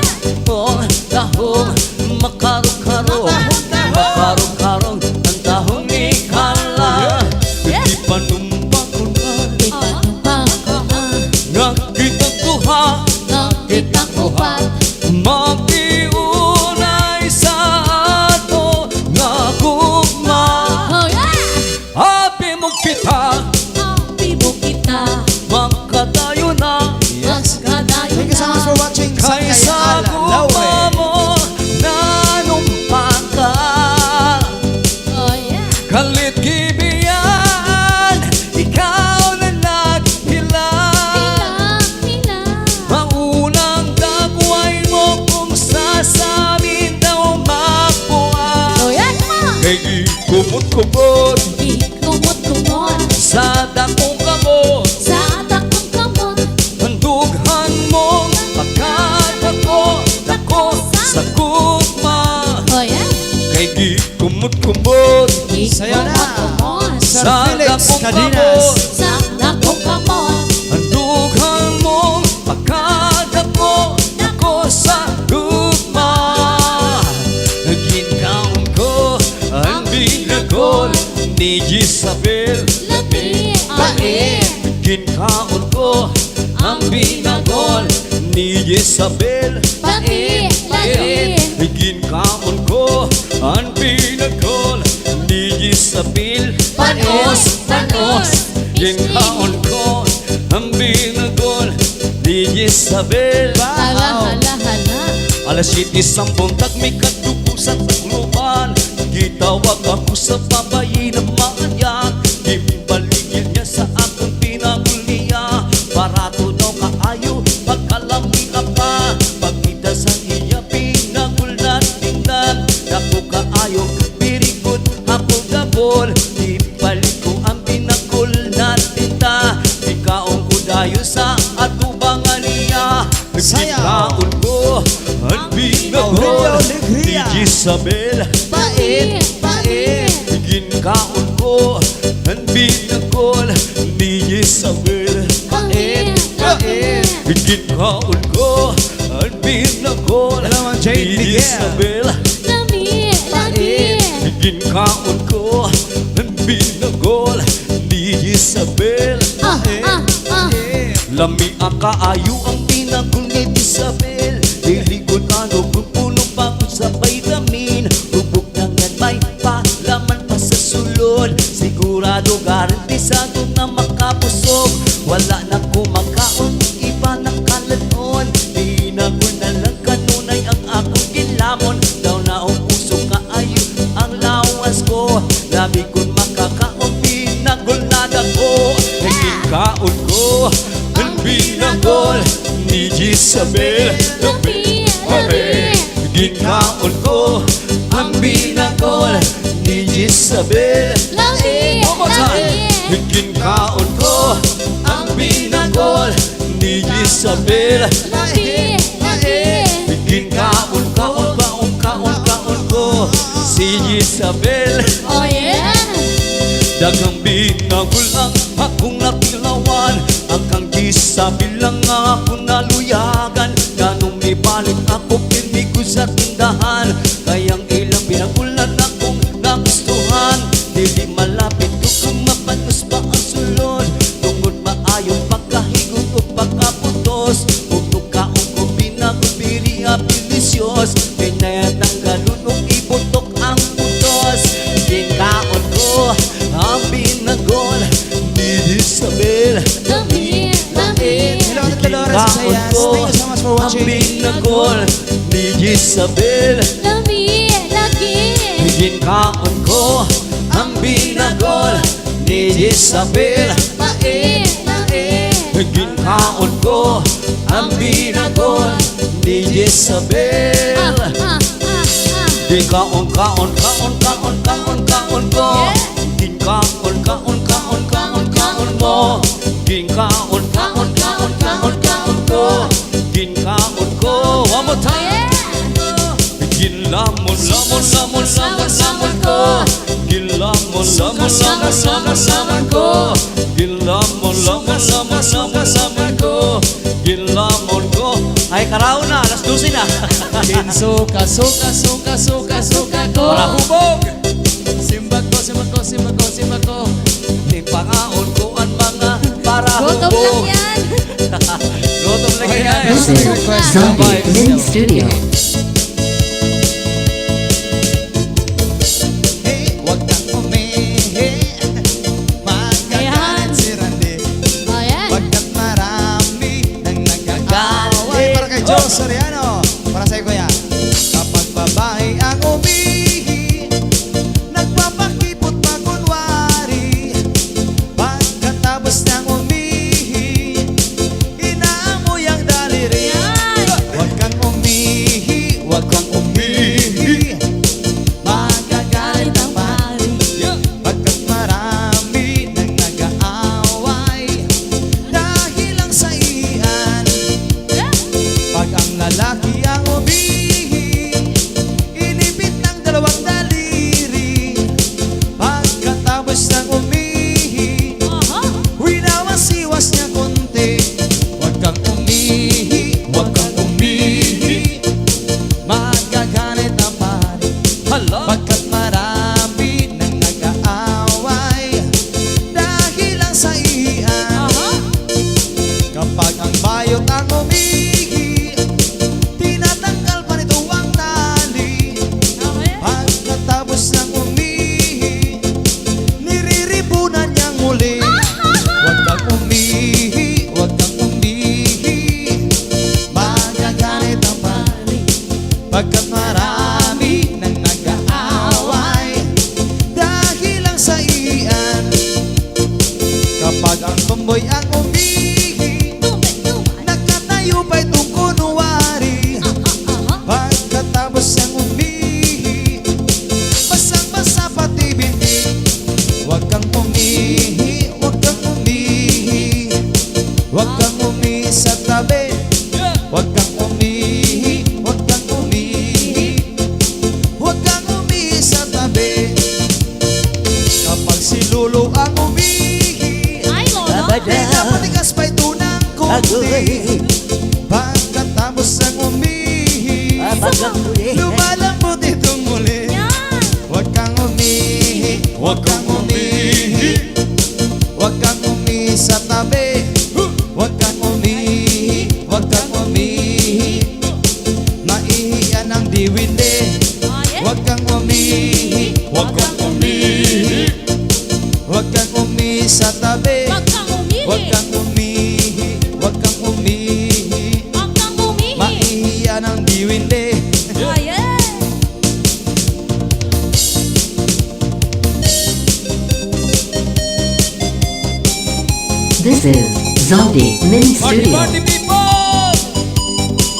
Oh, tahong, makarok-karok, makarok-karok, ang tahong ni Carla. Di pa numbang ko na, nakita ko ha, Nakita ko pa, magiunay sa ato nga gugma. oh yeah! Happy mo kita, Happy mo kita, magkatayo na, mas kadayo Thank you so much for watching. kaysa gugma mo nanumpa ka. Oh yeah! Kalit gibiyan, ikaw na naghilang. Hila, Maunang dagway mo kung sasabihin daw makuha. oh yeah, come on! Kay kumot-kumot Di kumot-kumot, sa dakong kamot Sir Sa Felix dakong Cadinas. kamot, Sa dakong kamot Handugan mo pagkadako ako sa gugma. Ginkaon ko ang binagol ni Isabel. Lami Pae Ginkaon ko ang binagol ni Isabel. Pae Lami Ginkaon ko ang binagol ni Isabel. Panos Panos Ginkaon ko ang binagol ni Isabel. Hala hala hala Alas 7 sampung tagmi katupo sa tagluban. Gitawag ako sa babayi na maanyak. Gibaligyan niya sa akong pinagulya. Barato daw kaayo pagkalami ka pa. Pagkita sa iya pinagulan tingnan. Dako kaayo birikot hapol-gabol. Ibalik ko ang pinagulan tinta. Ikaong ko dayo sa atubangan niya. Saya. Nagkitaon ko ang binagol ni Alegría. Isabel. Pae Pae Ginkaon ko ang binagol ni Isabel. Pae Pae Ginkaon ko ang binagol Hello, Ma'am Jade ni Miguel. Isabel. Lami Lami Ginkaon ko ang binagol ni Isabel. Lami ang kaayo ang pinagul ni Isabel. Diligod ano kung puno pa ko sa vitamin. Hubog na nga may palaman pa sa sulod. Sigurado garantisado na makapusog. Wala na kumakaon, iba ng kalanon. Pinagul na lang kanunay ang akong gilamon. Daw na puso kaayo ang lawas ko. Labi kong makakaon, pinagul na dako. Naging ko ang binagol ni Isabel. Lami Lami Ginkaon ko ang binagol ni Isabel. Lami One more time. Lami Ginkaon ko ang binagol ni Isabel. Lami Lami Ginkaon kaon ko si Isabel. Oh yeah Dagang binagol ang akong napilawan. Akang Isabel lang ako naluyagan. Ganong may balik ako pirmi ko sa tindahan. Kayang ilang pinagulan akong nagustuhan. Dili malapit ko kung mapanos pa ang sulod. Tungod maayong pagkahigot o pagkaputos. Huwag kaong ko binagol piriya pilisios. Pinayatanggalon o ibutok ang putos. Ginkaon ko ang binagol ni Isabel. Lami Lami Hello, Dolores Sayas. Thank you so much for Ang watching. binagol ni Isabel. Lami Lagi Ginkaon ko ang binagol ni Isabel. Pae Pae Ginkaon ko ang binagol ni Isabel. Ginkaon ko. Ginkaon mo. Ginkaon ko. Ginkaon ko. One more time. Ginlamon ko. Ginlamon ko. Ginlamon ko. Ay, karaw na. Alas 12 na. Suka ko. Para hubog. Simbag ko. Ipangaon ko ang mga para Gutom lang hubog. yan Gutom lang yan. This is Zombie Mini Studio. Hey, wag kang umihi. Magagalit si Randy. Oh yeah Pagkat marami ang nagagawa. Para kay Joe Soriano. Para sa'yo, kuya. Kapag babae ang umihi, nagpapakipot pa kunwari. Pagkatapos ng umihi, inaamoy ang daliri. Huwag kang umihi, tumoy ang umihi. Nagkatayo pa'y itong kunwari. Pagkatapos ang umihi, basang-basa pati binti. Huwag kang umihi, huwag kang umihi. Huwag kang umihi sa tabi. Huwag kang umihi, huwag kang umihi. Huwag kang umihi sa tabi. Kapag si Lolo ang umihi, Ay, Lolo. pinapatigas pa'y tunang kunti. Pagkatapos ang umihi, lumalambot itong muli. Yan. Huwag kang umihi, huwag kang umihi. Huwag kang umihi sa tabi. Huwag kang umihi, huwag kang umihi. Maihiyan ang diwindi. Oh, yeah. Huwag kang umihi, huwag kang umihi. Huwag kang umihi sa tabi. Huwag kang umihi. Huwag kang umihi, huwag kang umihi. Huwag kang umihi. Maihiyan ang diwindi. Oh, yeah. This is Zaldi Mini Studio. people!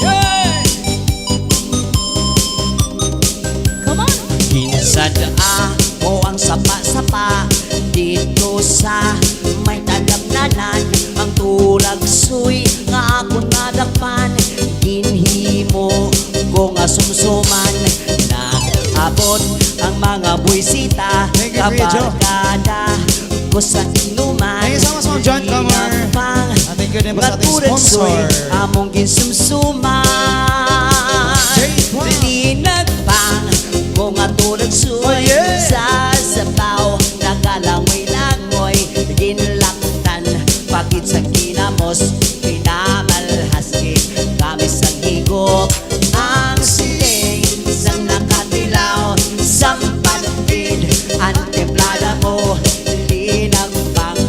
Yay! Come on. Minsan ako ang sapa-sapa dito sa may talamnanan. Ang turag suy nga ako nadakpan, ginhimo ko nga sumsuman. Nag-abot ang mga buwisita, Thank you, Kuya Joe. kabarkada ko sa inuman. Thank you so much, Ma'am John Camar. Ginapang At thank you din po sa ating naturag sponsor. suy, among ginsumsuman. J-Pop. Linag pang kung aturag suy Oh, yeah. sa sabaw, nagalangoy-langoy, ginlaktan, pagit sa kinamos, pinamalhaskit, kami sa higop, ang siling, sang nakatilaw, sampalpid, ang templada mo, linag pang,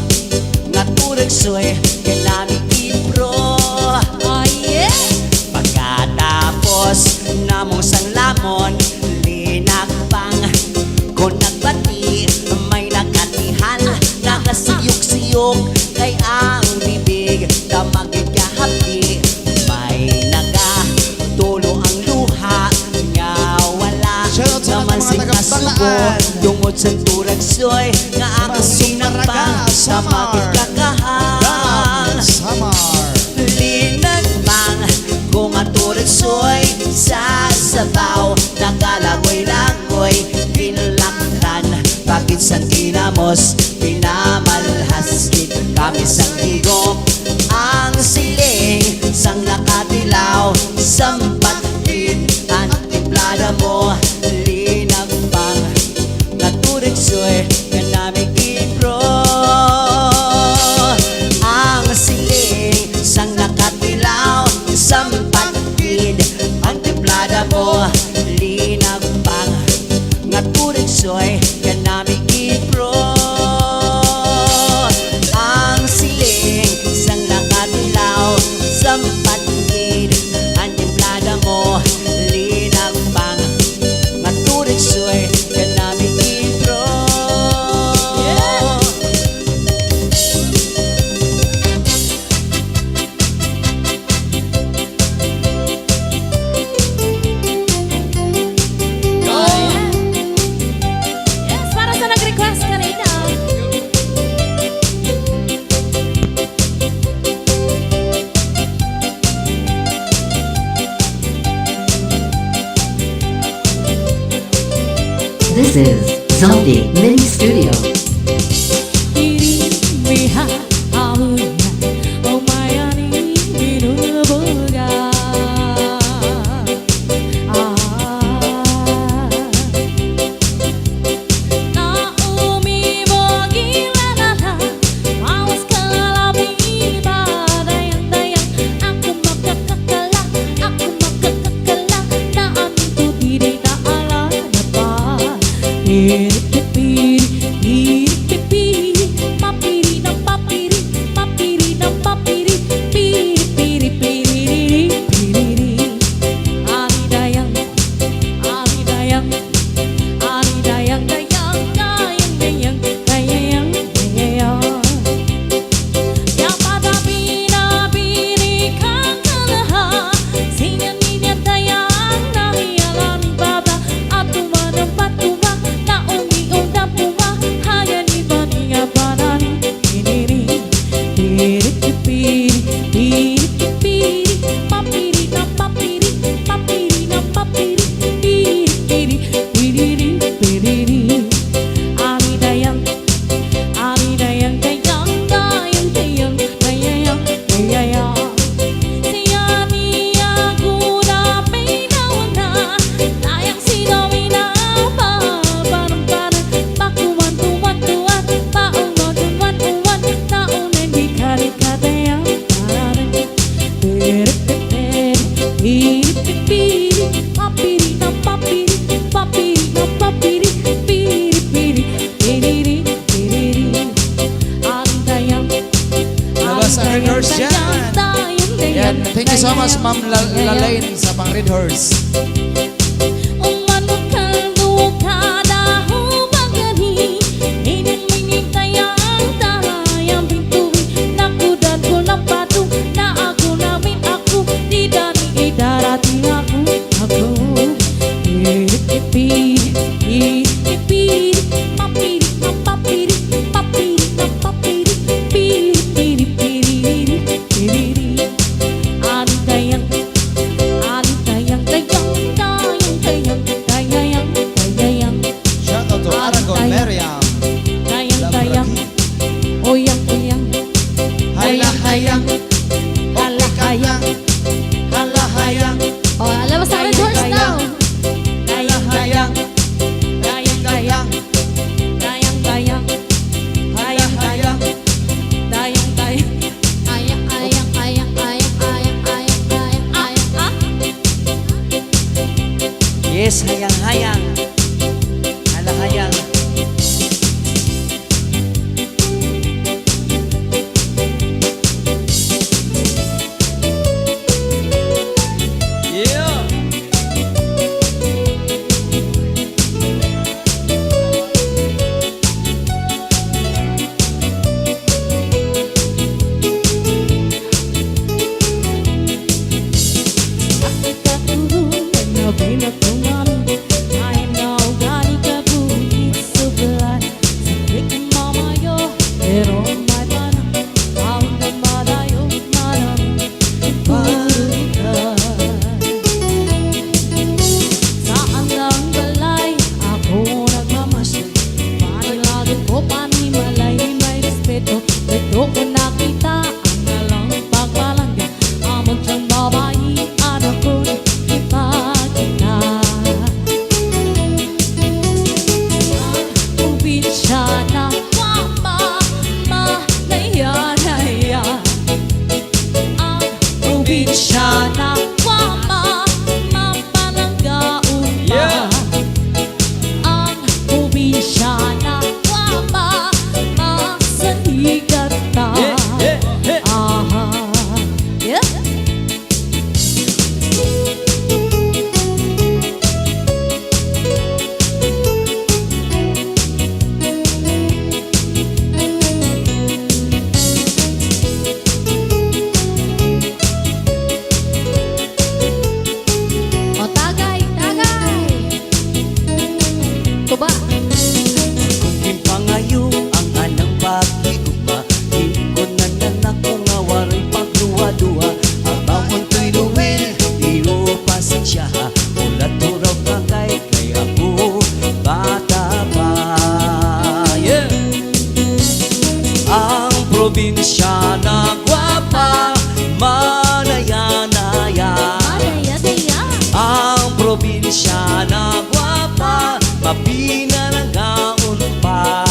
ngaturag suy, kinamig ibro. Oh, yeah. Pagkatapos namong sang lamon, linakpang kung nagbati, may nakatihan, nakasiyok-siyok kay ang bibig, damagin kahapi, may nagatulo ang luha, nga wala Shoutout sa naman mga sing taga-Balaan. kasubo, tungod sa turag soy, nga ako sinagpang, sa Samar. magkakahang. Samar. Linagpang kung aturag soy sa sabaw, nagalagoy-langoy, pinlaktan, bakit sa kinamos, pinamalhaskit, kami sang higop, ang siling, sang nakatilaw, sampatid, ang timplada mo, linagpang, naturag soy, kanamig ibro. Ang siling, sang nakatilaw, sampatid, ang templada mo, linagpang, naturag soy, kanamig ibro. Ang siling, sang nakatilaw, sampatid, ang templada mo, linagpang, naturag soy, kanamig ibro. Yes, para sa nag-request kanina. This is Zaldi Mini Studio. Diriha ahuna umayani binubuga. Na umibogilala, mawas kalabi badayang-dayang, aku magkakakala, na amin to diri na ala na pa. Hirap-hirap kasama si Ma'am Lalaine sa pang Red Horse. Umanot kaldo kada humagani Ining-ining tayang tayang pintuwi Nakudan ko ng pato na ako namin ako Di dami idarating ako Iripipi, iripipi Papiri, papiri, papiri, papiri Piri, piri, piri, piri Aling tayang Shout out to Aragon, Meriam. tayang oyang oyang Hayang, halahayang halahayang, oh alam mo sa Red Horse now halahayang, tayang tayang hayang, tayang ayang ah Yes, hayang-hayang. Halahayang. Yeah. Katurun na binatungan ay naugali ka buhit sebelah Sakit mamayo pero may panang Tahun na malayo malamig Purutan Saan ang balay ako nagmamasya Panilagan ko panimalay may respeto Ito ko nakita ang alang pagpalangga Amon siyang babae ano ko ipakita Probinsya na wapa malaya-laya Ang probinsya na wapa mapalanggaon pa Ang probinsya na wapa masaligat ta Aha Yeah O tagay, tagay Tuba Kung pangayo ang anang pagkigupa Hindi na ako nga waray pagduwa-duwa Ang bawon ko'y luwil, iyo pasensya Ulat ko raw tagay, kay ako bata pa Yeah! Ang probinsya na gwapa, manaya-naya Adaya-daya Ang probinsya na gwapa, mapinalanggaon pa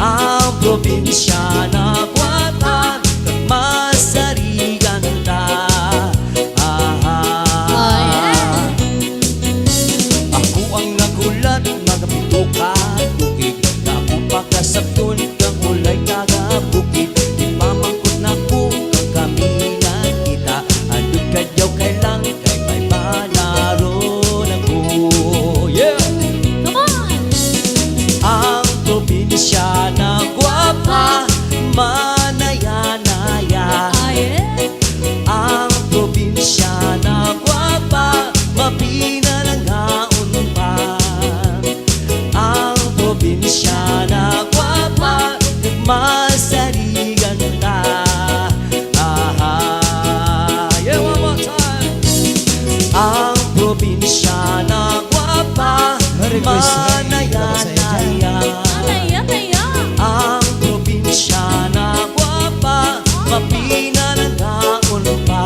Ang probinsya na gwapa, masarigan ta Ako ang nagulat, magapito ka bukid Na ako pagkasabton, kang ulay kagabukid Ipamangkot na ko, kang kami nakita Andun kadyaw kailang, kay may panaron ako Yeah! Come on Ang probinsya na gwapa, manaya-naya Ang probinsya na gwapa, mapinalanggaon pa Ang probinsya na gwapa, masarigan ta Yeah, one more time Ang probinsya na gwapa, manaya-naya Adaya-daya Ang probinsya na gwapa, mapinalanggaon pa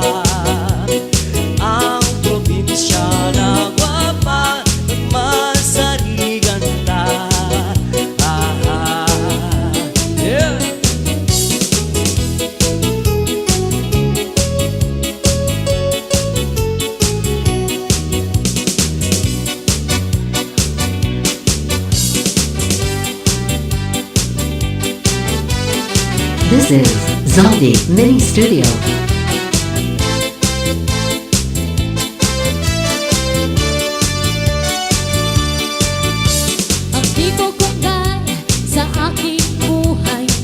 Ang probinsya na gwapa, masarigan ta Yeah! This is Zombie Mini Studio.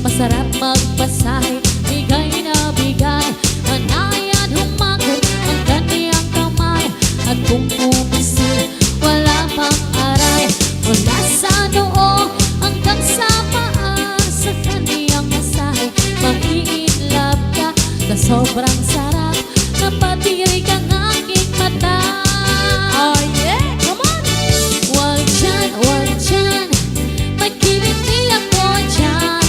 Masarap magpasahe, bigay na bigay. Anayan humakot ang kaniyang kamay. At kung pumisil, wala pang aray. Mula sa noo hanggang sa paa, sa kaniyang masahe, mai-inlove ka na sobrang sarap. Napatirig ang aking mata. Oh yeah, come on! Wag dyan, magkiliti ako dyan.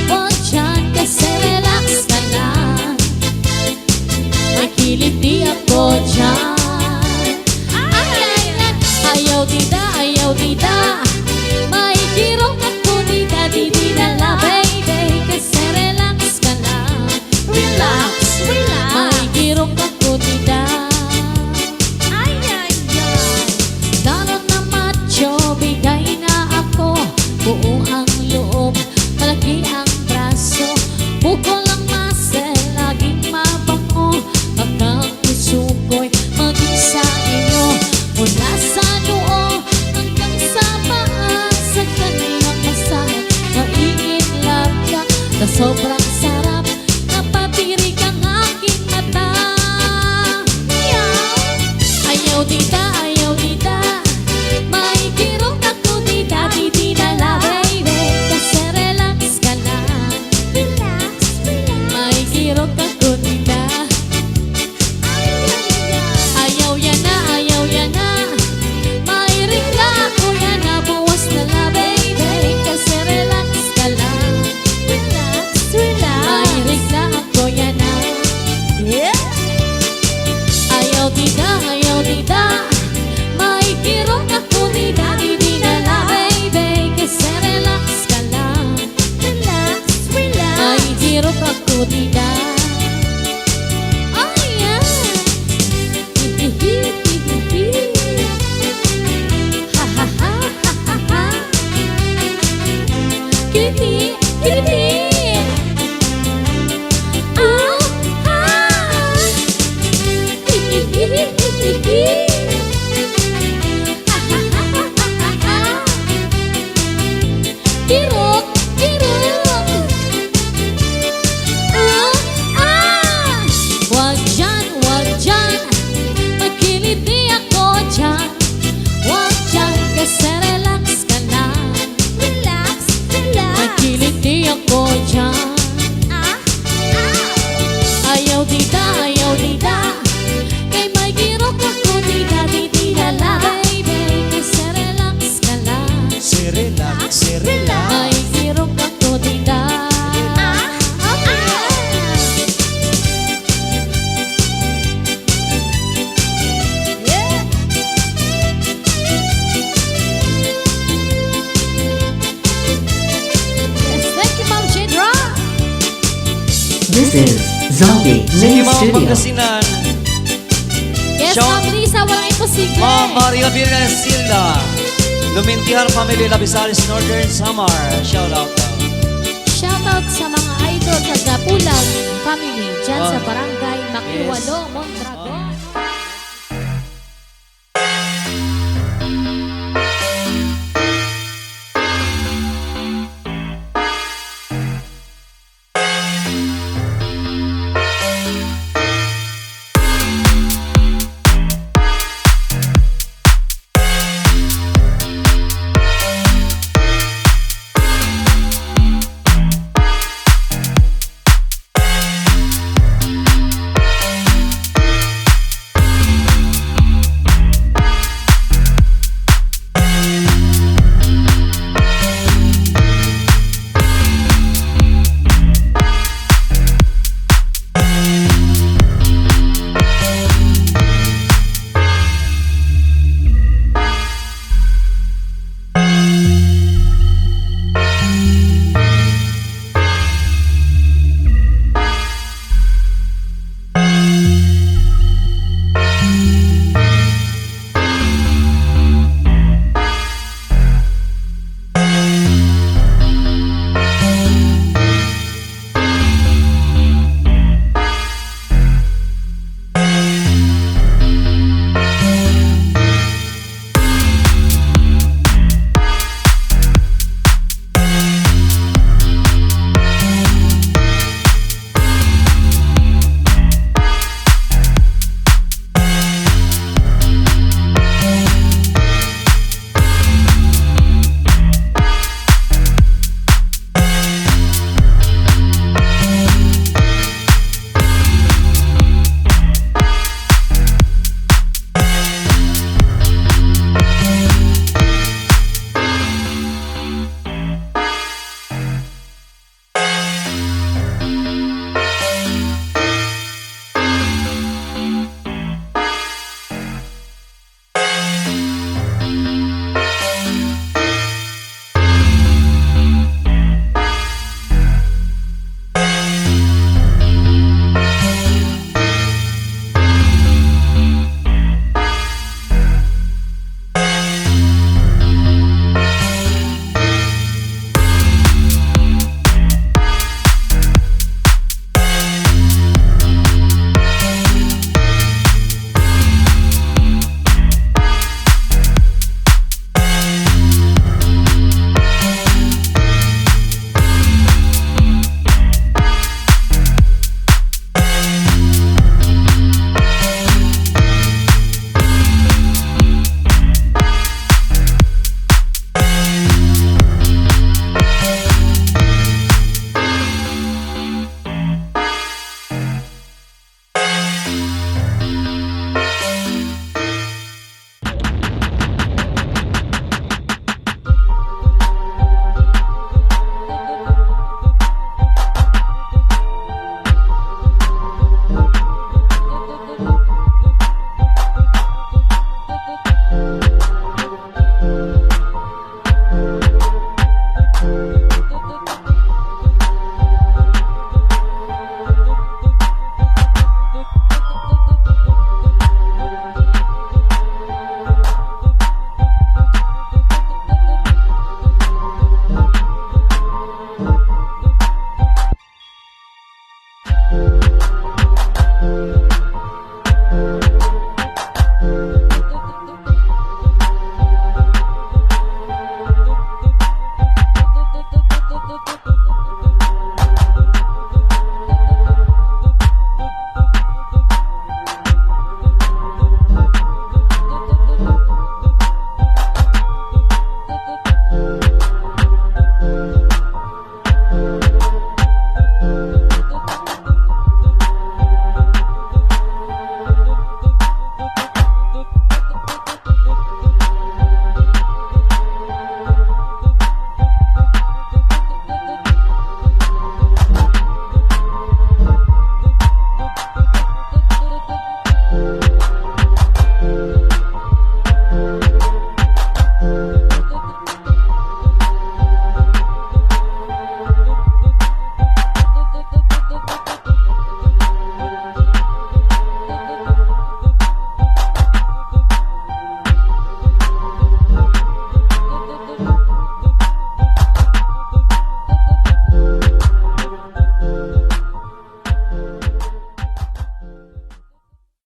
Wag dyan, kasi relax ka lang. Magkiliti ako dyan. Ayaw dida, may kirong ako dida, di dinala, baby. Kasi relax ka lang. Relax. May kirong ako dida. Dalo na macho, bigay na ako. Buo ang loob, malaki ang braso. Bukol ang muscle, laging mabango. Ang puso ko'y maging sa inyo. Mula sa noo hanggang sa paa, sa kaniyang masahe, mai-inlove ka na sobrang sarap. Napatirig ang aking mata. Ayaw dida, may kirong ako dida, di dinala, baby. Kasi relax ka lang. May kirong ako dida. Ayaw yan na, may ringla ako yan na, buwas na la, baby. Kasi relax ka lang. May ringla ako yan na. Ayaw dida, may kirong ako dida, di dinala, baby. Kasi relax ka lang. May kirong ako dida. Oh yeah. Ha ha ha ha ha ha. Kiliti. Ah ah. Kirok. Wag dyan, magkiliti ako dyan. Wag dyan, kasi relax ka lang. Magkiliti ako dyan. Ayaw dida, kay may girok ako dida, di dinala, baby. Kasi relax ka lang. Si relax. May girok ako dida. Yes, thank you, Ma'am Chidra. This is Zombie Sige, Mini mga Studio. Pangasinan. Yes, Sean. Ma'am Lisa, walang imposible. Ma'am Maria Silva. Lumintihar Family Labisalis Northern Samar. Shout out daw. Shoutout sa mga idol sa Gapulag family dyan Oh. sa Barangay Makiwalo, Yes.